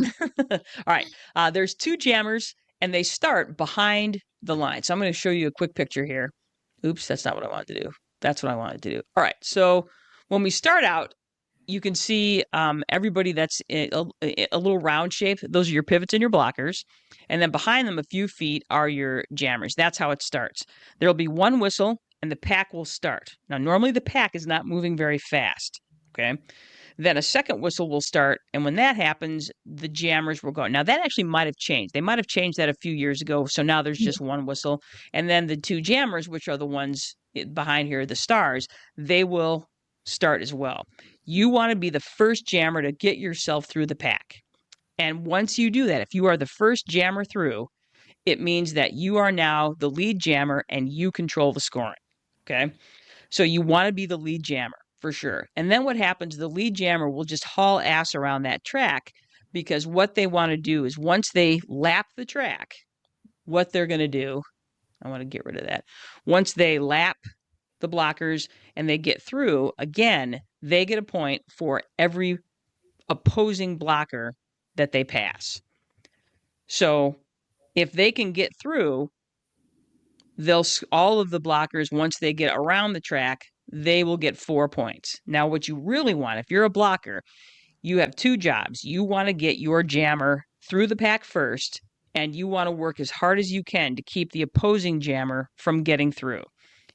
All right, there's 2 jammers, and they start behind the line. So I'm going to show you a quick picture here. Oops, that's not what I wanted to do. That's what I wanted to do. All right, so when we start out, you can see everybody that's a little round shape. Those are your pivots and your blockers. And then behind them, a few feet, are your jammers. That's how it starts. There'll be 1 whistle, and the pack will start. Now, normally the pack is not moving very fast, okay? Then a second whistle will start, and when that happens, the jammers will go. Now, that actually might have changed. They might have changed that a few years ago, so now there's just 1 whistle. And then the 2 jammers, which are the ones behind here, the stars, they will start as well. You want to be the first jammer to get yourself through the pack. And once you do that, if you are the first jammer through, it means that you are now the lead jammer and you control the scoring. Okay? So you want to be the lead jammer for sure. And then what happens, the lead jammer will just haul ass around that track because what they want to do is once they lap the track, what they're going to do, I want to get rid of that. Once they lap the blockers and they get through, again, they get a point for every opposing blocker that they pass. So if they can get through, all of the blockers, once they get around the track, they will get 4 points. Now, what you really want, if you're a blocker, you have 2 jobs. You want to get your jammer through the pack first, and you want to work as hard as you can to keep the opposing jammer from getting through.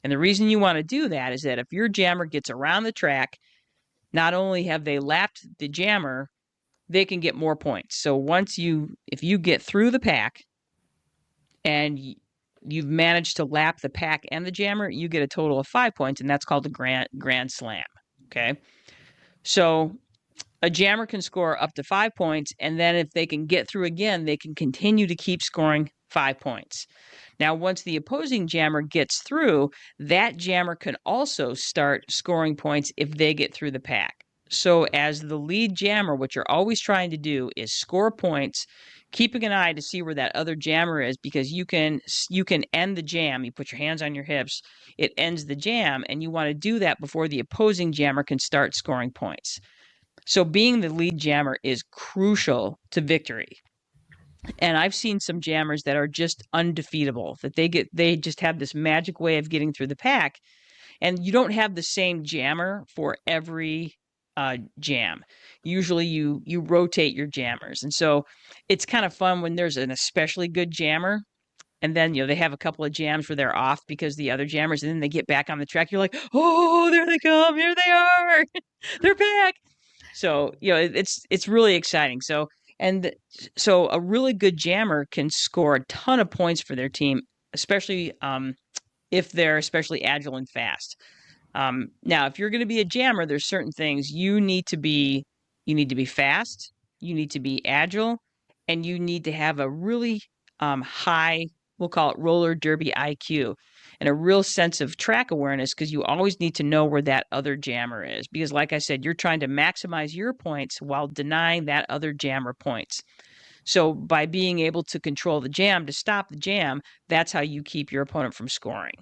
And the reason you want to do that is that if your jammer gets around the track, not only have they lapped the jammer, they can get more points. So if you get through the pack and you've managed to lap the pack and the jammer, you get a total of 5 points, and that's called a grand slam. Okay. So a jammer can score up to 5 points, and then if they can get through again, they can continue to keep scoring 5 points. Now, once the opposing jammer gets through, that jammer can also start scoring points if they get through the pack. So as the lead jammer, what you're always trying to do is score points, keeping an eye to see where that other jammer is, because you can end the jam. You put your hands on your hips, it ends the jam, and you want to do that before the opposing jammer can start scoring points. So being the lead jammer is crucial to victory. And I've seen some jammers that are just undefeatable, that they just have this magic way of getting through the pack. And you don't have the same jammer for every jam. Usually you rotate your jammers. And so it's kind of fun when there's an especially good jammer, and then they have a couple of jams where they're off because the other jammers, and then they get back on the track. You're like, oh, there they come, here they are, they're back. So it's really exciting. So a really good jammer can score a ton of points for their team, especially if they're especially agile and fast. Now, if you're going to be a jammer, there's certain things you need to be fast, you need to be agile, and you need to have a really high, we'll call it roller derby IQ, and a real sense of track awareness, because you always need to know where that other jammer is. Because like I said, you're trying to maximize your points while denying that other jammer points. So by being able to control the jam to stop the jam, that's how you keep your opponent from scoring.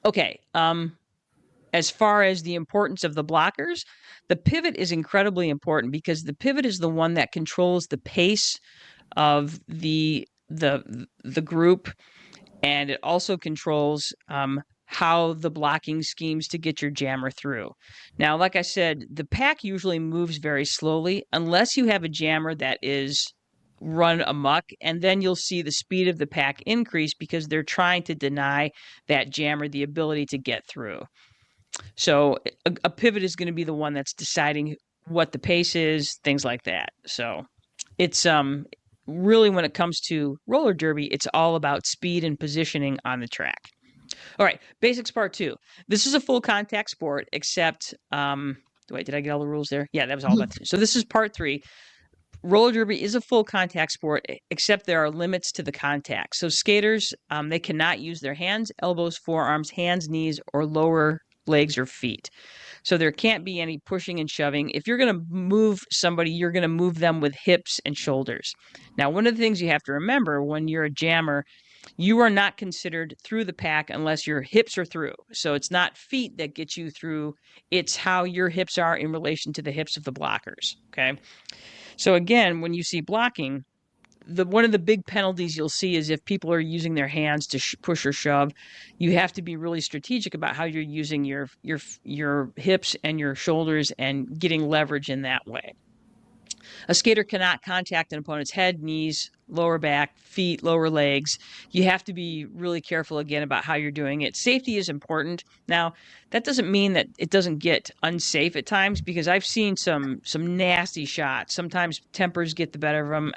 Okay. As far as the importance of the blockers, the pivot is incredibly important, because the pivot is the one that controls the pace of the group, and it also controls how the blocking schemes to get your jammer through. Now, like I said, the pack usually moves very slowly unless you have a jammer that is run amok, and then you'll see the speed of the pack increase because they're trying to deny that jammer the ability to get through. So a pivot is going to be the one that's deciding what the pace is, things like that. So it's really, when it comes to roller derby, it's all about speed and positioning on the track. All right, basics part 2. This is a full contact sport, except wait, did I get all the rules there? Yeah, that was all about. So this is part 3. Roller derby is a full contact sport, except there are limits to the contact. So skaters, they cannot use their hands, elbows, forearms, hands, knees, or lower legs or feet. So there can't be any pushing and shoving. If you're going to move somebody, you're going to move them with hips and shoulders. Now, one of the things you have to remember when you're a jammer, you are not considered through the pack unless your hips are through. So it's not feet that get you through. It's how your hips are in relation to the hips of the blockers. Okay. So again, when you see blocking, one of the big penalties you'll see is if people are using their hands to push or shove. You have to be really strategic about how you're using your hips and your shoulders and getting leverage in that way. A skater cannot contact an opponent's head, knees, lower back, feet, lower legs. You have to be really careful again about how you're doing it. Safety is important. Now, that doesn't mean that it doesn't get unsafe at times, because I've seen some nasty shots. Sometimes tempers get the better of them.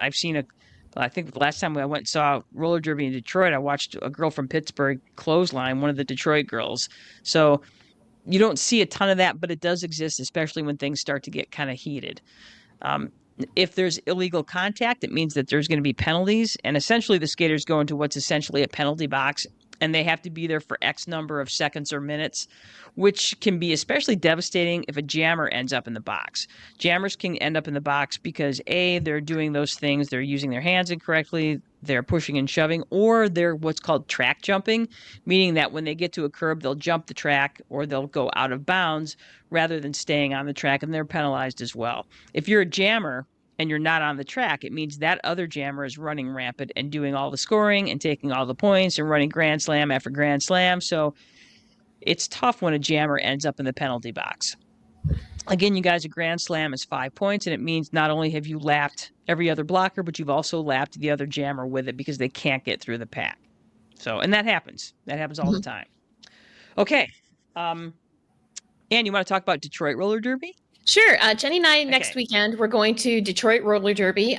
I think the last time I went and saw roller derby in Detroit, I watched a girl from Pittsburgh clothesline one of the Detroit girls. So you don't see a ton of that, but it does exist, especially when things start to get kind of heated. If there's illegal contact, it means that there's going to be penalties, and essentially the skaters go into what's essentially a penalty box, and they have to be there for X number of seconds or minutes, which can be especially devastating if a jammer ends up in the box. Jammers can end up in the box because A, they're doing those things, they're using their hands incorrectly, they're pushing and shoving, or they're what's called track jumping, meaning that when they get to a curb, they'll jump the track or they'll go out of bounds rather than staying on the track, and they're penalized as well. If you're a jammer and you're not on the track, it means that other jammer is running rampant and doing all the scoring and taking all the points and running grand slam after grand slam. So it's tough when a jammer ends up in the penalty box. Again, you guys, a grand slam is 5 points, and it means not only have you lapped every other blocker, but you've also lapped the other jammer with it because they can't get through the pack. So, and that happens. That happens all the time. Okay. Ann, you want to talk about Detroit Roller Derby? Sure. Jenny and I next weekend, we're going to Detroit Roller Derby.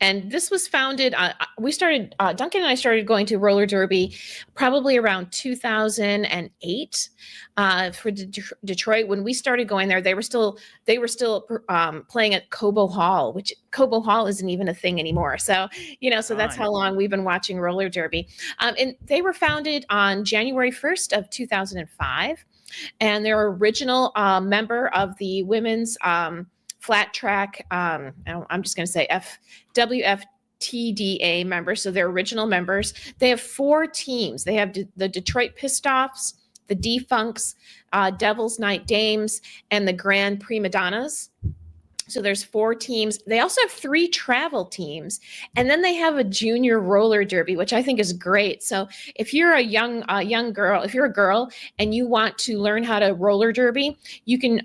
And this was founded, Duncan and I started going to roller derby probably around 2008 for Detroit. When we started going there, they were still playing at Cobo Hall, which Cobo Hall isn't even a thing anymore. So, so that's how long we've been watching roller derby. And they were founded on January 1st of 2005. And they're original member of the women's flat track, I'm just going to say WFTDA members. So they're original members. They have 4 teams. They have the Detroit Pistoffs, the Defunks, Devil's Night Dames, and the Grand Prima Donnas. So there's 4 teams. They also have 3 travel teams, and then they have a junior roller derby, which I think is great. So if you're a young girl, if you're a girl and you want to learn how to roller derby, you can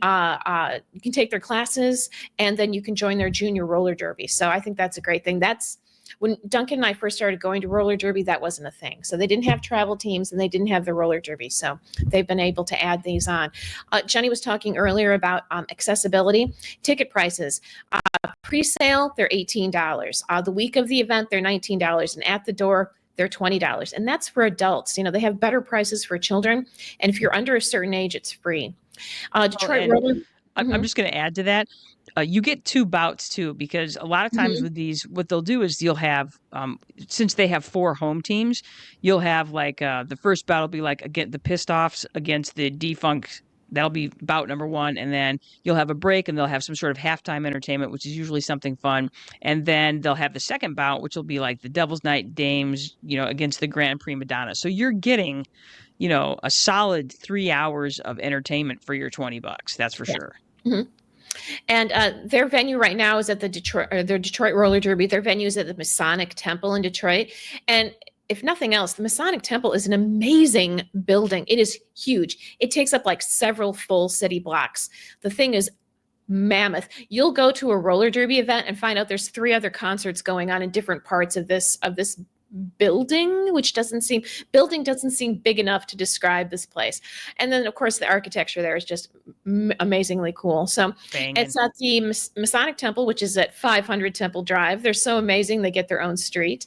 take their classes, and then you can join their junior roller derby. So I think that's a great thing. That's when Duncan and I first started going to roller derby, that wasn't a thing. So they didn't have travel teams and they didn't have the roller derby. So they've been able to add these on. Jenny was talking earlier about accessibility. Ticket prices. Pre-sale, they're $18. The week of the event, they're $19. And at the door, they're $20. And that's for adults. They have better prices for children. And if you're under a certain age, it's free. Detroit Roller. I'm just going to add to that. You get 2 bouts too, because a lot of times with these, what they'll do is you'll have, since they have 4 home teams, you'll have like the first bout will be like again the Pistoffs against the Defunct. That'll be bout number 1, and then you'll have a break, and they'll have some sort of halftime entertainment, which is usually something fun, and then they'll have the second bout, which will be like the Devil's Night Dames, against the Grand Prima Donna. So you're getting, a solid 3 hours of entertainment for your $20. That's for sure. Mm-hmm. And their venue right now is at the Detroit Roller Derby. Their venue is at the Masonic Temple in Detroit. And if nothing else, the Masonic Temple is an amazing building. It is huge. It takes up like several full city blocks. The thing is mammoth. You'll go to a roller derby event and find out there's 3 other concerts going on in different parts of this building, which doesn't seem big enough to describe this place. And then of course the architecture there is just amazingly cool. So it's at the Masonic Temple, which is at 500 Temple Drive. They're so amazing. They get their own street.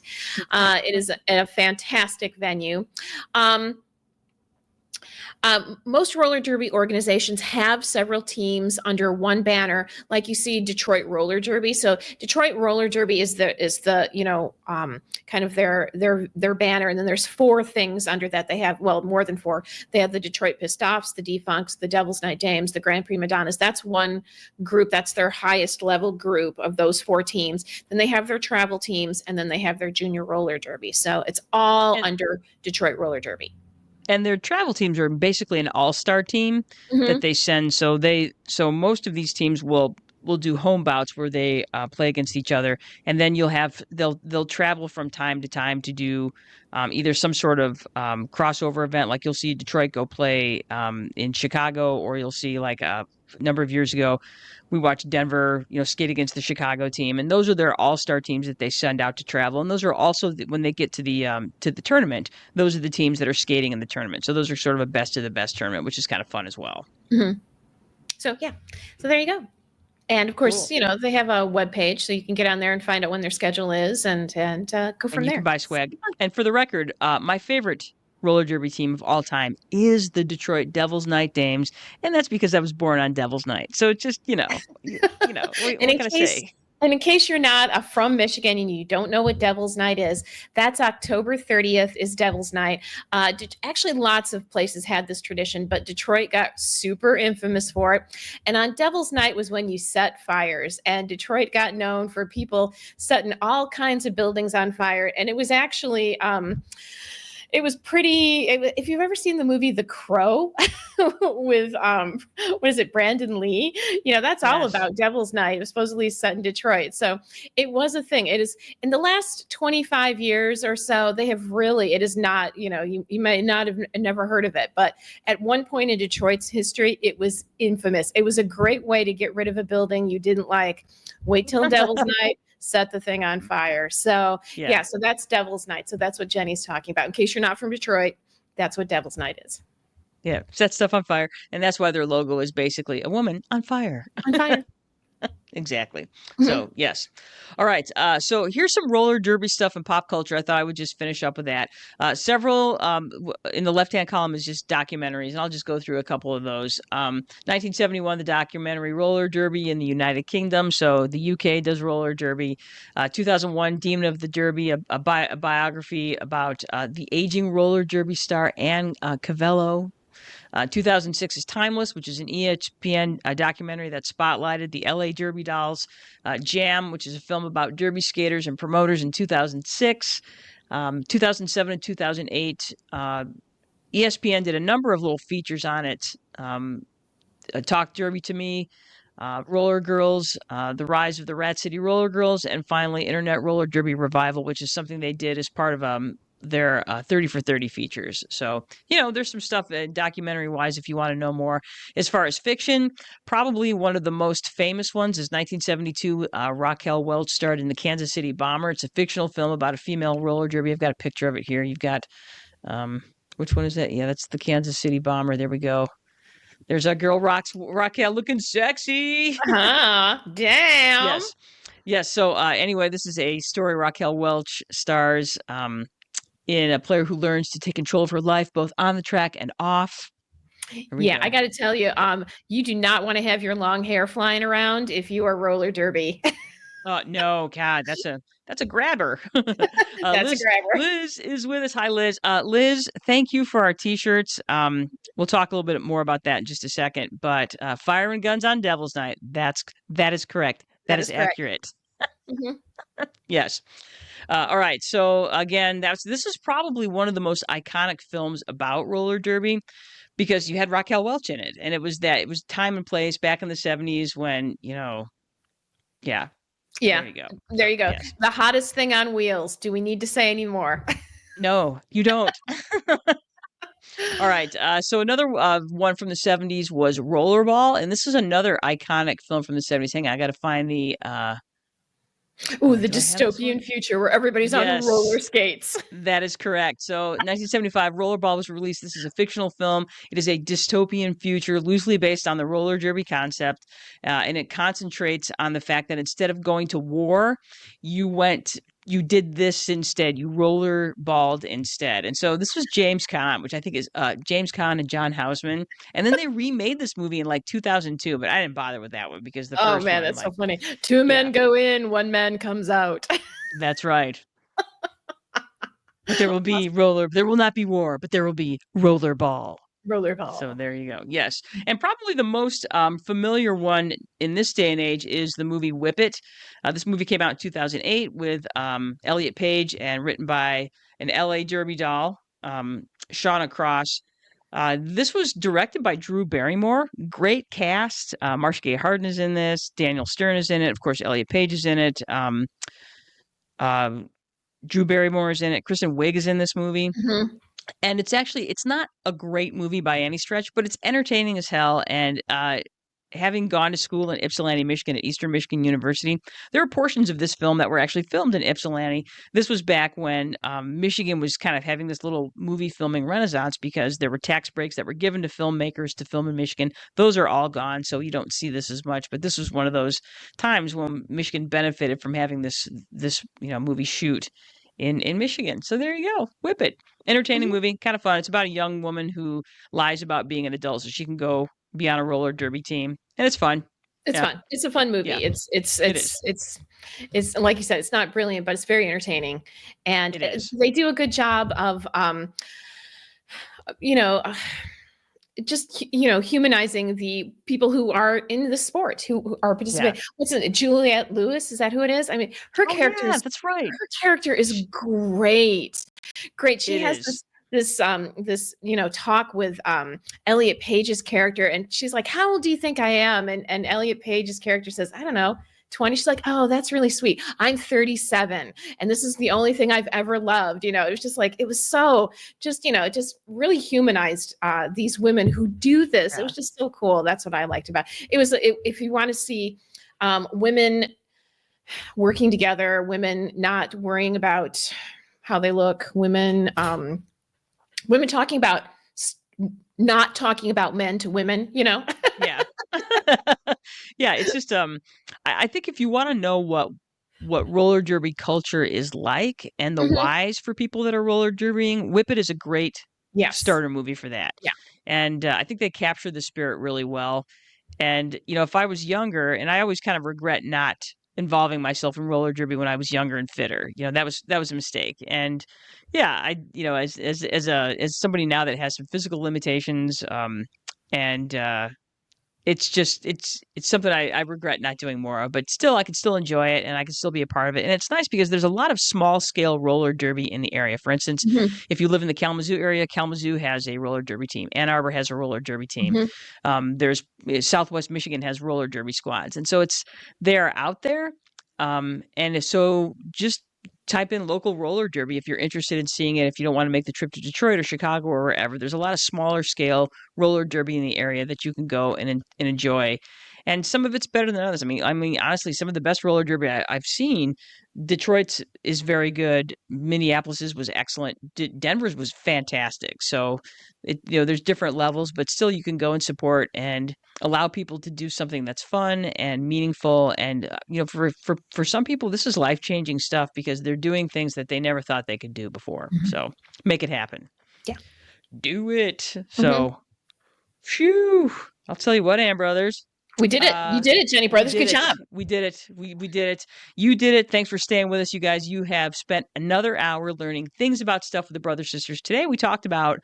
It is a fantastic venue. Most roller derby organizations have several teams under one banner, like you see Detroit Roller Derby. So Detroit Roller Derby is the kind of their banner, and then there's 4 things under that. They have, well, more than 4. They have the Detroit Pistoffs, the Defunks, the Devil's Night Dames, the Grand Prima Donnas. That's one group. That's their highest level group of those 4 teams. Then they have their travel teams, and then they have their junior roller derby. So it's all under Detroit Roller Derby. And their travel teams are basically an all-star team that they send. So most of these teams will do home bouts where they play against each other, and then they'll travel from time to time to do either some sort of crossover event, like you'll see Detroit go play in Chicago, or you'll see like a number of years ago we watched Denver, skate against the Chicago team, and those are their all-star teams that they send out to travel. And those are also when they get to the tournament, those are the teams that are skating in the tournament. So those are sort of a best of the best tournament, which is kind of fun as well. Mm-hmm. So there you go. And of course, cool. They have a webpage, so you can get on there and find out when their schedule is and go from there. You can buy swag. And for the record, my favorite roller derby team of all time is the Detroit Devil's Night Dames, and that's because I was born on Devil's Night. So it's just, what can I say? And in case you're not from Michigan and you don't know what Devil's Night is, that's October 30th is Devil's Night. Actually, lots of places had this tradition, but Detroit got super infamous for it. And on Devil's Night was when you set fires, and Detroit got known for people setting all kinds of buildings on fire. And it was actually it was pretty. If you've ever seen the movie The Crow with what is it, Brandon Lee? That's all Yes. about Devil's Night. It was supposedly set in Detroit, so it was a thing. It is in the last 25 years or so. They have really. It is not. You might not have never heard of it, but at one point in Detroit's history, it was infamous. It was a great way to get rid of a building you didn't like. Wait till Devil's Night. Set the thing on fire. So yeah, so that's Devil's Night. So that's what Jenny's talking about. In case you're not from Detroit, that's what Devil's Night is. Yeah, set stuff on fire, and that's why their logo is basically a woman on fire. On fire. Exactly. So yes. All right. So here's some roller derby stuff in pop culture. I thought I would just finish up with that. Several in the left-hand column is just documentaries, and I'll just go through a couple of those. 1971, the documentary Roller Derby in the United Kingdom. So the UK does roller derby. 2001, Demon of the Derby, a biography about the aging roller derby star Anne Cavello. 2006 is Timeless, which is an ESPN documentary that spotlighted the LA Derby dolls. Jam, which is a film about derby skaters and promoters in 2006. 2007 and 2008, ESPN did a number of little features on it. Talk Derby to Me, Roller Girls, The Rise of the Rat City Roller Girls, and finally Internet Roller Derby Revival, which is something they did as part of their 30 for 30 features. So, there's some stuff documentary wise if you want to know more. As far as fiction, probably one of the most famous ones is 1972. Raquel Welch starred in The Kansas City Bomber. It's a fictional film about a female roller derby. I've got a picture of it here. You've got, which one is that? Yeah, that's The Kansas City Bomber. There we go. There's our girl Raquel looking sexy. Damn. Yes. So anyway, this is a story Raquel Welch stars in a player who learns to take control of her life, both on the track and off. Yeah, I got to tell you, you do not want to have your long hair flying around if you are roller derby. No, God, that's a grabber. That's a grabber. Liz is with us. Hi, Liz. Liz, thank you for our T-shirts. We'll talk a little bit more about that in just a second. But Fire and Guns on Devil's Night. That is correct. That is accurate. Yes. All right. So again, this is probably one of the most iconic films about roller derby because you had Raquel Welch in it, and it was time and place back in the 70s when yeah. Yeah. There you go. Yes. The hottest thing on wheels. Do we need to say any more? No, you don't. All right. So another one from the 70s was Rollerball, and this is another iconic film from the 70s. Hang on, I got to find the the dystopian future where everybody's on roller skates. That is correct. So 1975, Rollerball was released. This is a fictional film. It is a dystopian future loosely based on the roller derby concept. And it concentrates on the fact that instead of going to war, you did this instead. You rollerballed instead. And so this was James Caan, which I think is James Caan and John Houseman. And then they remade this movie in 2002, but I didn't bother with that one because the first one, that's so funny. Two men go in, one man comes out. That's right. But there will not be war, but there will be rollerball. Rollerball. So there you go. Yes. And probably the most familiar one in this day and age is the movie Whip It. This movie came out in 2008 with Elliot Page and written by an LA Derby doll, Shauna Cross. This was directed by Drew Barrymore. Great cast. Marcia Gay Harden is in this. Daniel Stern is in it. Of course, Elliot Page is in it. Drew Barrymore is in it. Kristen Wiig is in this movie. Mm-hmm. And it's not a great movie by any stretch, but it's entertaining as hell. And having gone to school in Ypsilanti, Michigan at Eastern Michigan University, there are portions of this film that were actually filmed in Ypsilanti. This was back when Michigan was kind of having this little movie filming renaissance because there were tax breaks that were given to filmmakers to film in Michigan. Those are all gone, so you don't see this as much. But this was one of those times when Michigan benefited from having this movie shoot in Michigan. So there you go. Whip It. Entertaining movie, kind of fun. It's about a young woman who lies about being an adult so she can go be on a roller derby team. And it's fun. It's fun. It's a fun movie. Yeah. It's like you said, it's not brilliant, but it's very entertaining. And they do a good job of humanizing the people who are in the sport, who are participating. What's it? Juliette Lewis? Is that who it is? I mean, her character. That's right. Her character is great. Great. She has talk with Elliot Page's character, and she's like, "How old do you think I am?" And Elliot Page's character says, "I don't know, 20." She's like, "Oh, that's really sweet. I'm 37, and this is the only thing I've ever loved." It was just like, it was so just just really humanized these women who do this. Yeah. It was just so cool. That's what I liked about it. If you want to see women working together, women not worrying about how they look, women talking about not talking about men to women, Yeah. Yeah, it's just I think if you want to know what roller derby culture is like and the Mhm. whys for people that are roller derbying, Whip It is a great Yes. starter movie for that. Yeah. And I think they capture the spirit really well. And if I was younger, and I always kind of regret not involving myself in roller derby when I was younger and fitter, that was a mistake. And yeah, as somebody now that has some physical limitations, and it's something I regret not doing more of, but still I can still enjoy it and I can still be a part of it. And it's nice because there's a lot of small scale roller derby in the area. For instance, Mhm. if you live in the Kalamazoo area, Kalamazoo has a roller derby team. Ann Arbor has a roller derby team. Mhm. There's Southwest Michigan has roller derby squads, and so they're out there. And so just type in local roller derby if you're interested in seeing it. If you don't want to make the trip to Detroit or Chicago or wherever, there's a lot of smaller scale roller derby in the area that you can go and enjoy. And some of it's better than others. I mean, honestly, some of the best roller derby I've seen. Detroit's is very good. Minneapolis's was excellent. Denver's was fantastic. So, there's different levels, but still you can go and support and allow people to do something that's fun and meaningful. And for some people, this is life-changing stuff because they're doing things that they never thought they could do before. Mhm. So make it happen. Yeah. Do it. So, phew. I'll tell you what, Ann Brothers. We did it. You did it, Jenny Brothers. Good job. We did it. We did it. You did it. Thanks for staying with us, you guys. You have spent another hour learning things about stuff with the Brothers Sisters. Today we talked about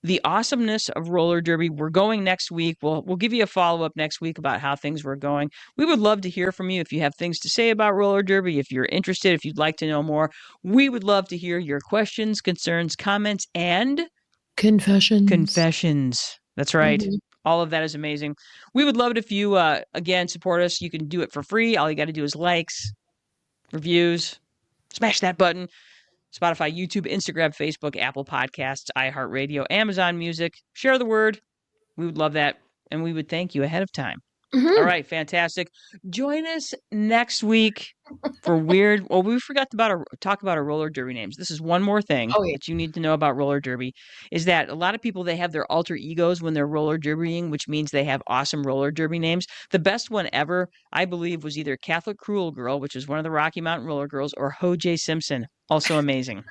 the awesomeness of roller derby. We're going next week. We'll give you a follow-up next week about how things were going. We would love to hear from you if you have things to say about roller derby, if you're interested, if you'd like to know more. We would love to hear your questions, concerns, comments, and confessions. That's right. Mhm. All of that is amazing. We would love it if you, again, support us. You can do it for free. All you got to do is likes, reviews, smash that button. Spotify, YouTube, Instagram, Facebook, Apple Podcasts, iHeartRadio, Amazon Music. Share the word. We would love that. And we would thank you ahead of time. Mhm. All right, fantastic. Join us next week for weird. Well, we forgot to talk about our roller derby names. This is one more thing that you need to know about roller derby is that a lot of people, they have their alter egos when they're roller derbying, which means they have awesome roller derby names. The best one ever, I believe, was either Catholic Cruel Girl, which is one of the Rocky Mountain Roller Girls, or Ho J. Simpson, also amazing.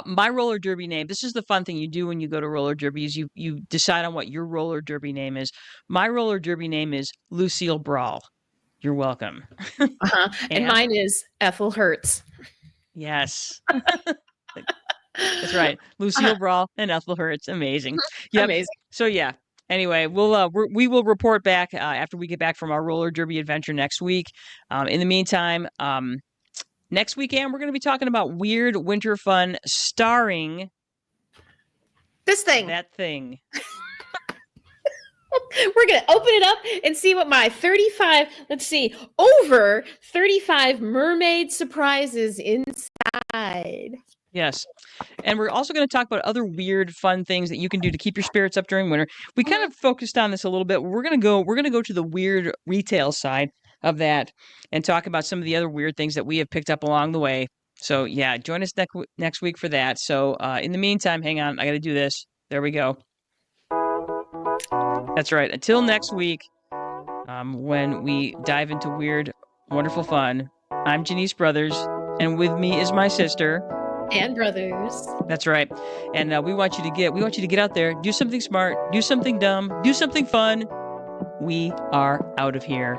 My roller derby name, this is the fun thing you do when you go to roller derby is you decide on what your roller derby name is. My roller derby name is Lucille Brawl. You're welcome. And mine is Ethel Hertz. Yes. That's right. Lucille Brawl and Ethel Hertz. Amazing. Yep. Amazing. So yeah. Anyway, we will report back after we get back from our roller derby adventure next week. In the meantime, next weekend, we're going to be talking about weird winter fun starring this thing. That thing. We're going to open it up and see what my over 35 mermaid surprises inside. Yes. And we're also going to talk about other weird, fun things that you can do to keep your spirits up during winter. We kind of focused on this a little bit. We're going to go to the weird retail side of that and talk about some of the other weird things that we have picked up along the way. So yeah, join us next week for that. So in the meantime, hang on, I got to do this. There we go. That's right. Until next week, when we dive into weird, wonderful fun, I'm Janice Brothers, and with me is my sister. Ann Brothers. That's right. And we want you to get out there, do something smart, do something dumb, do something fun. We are out of here.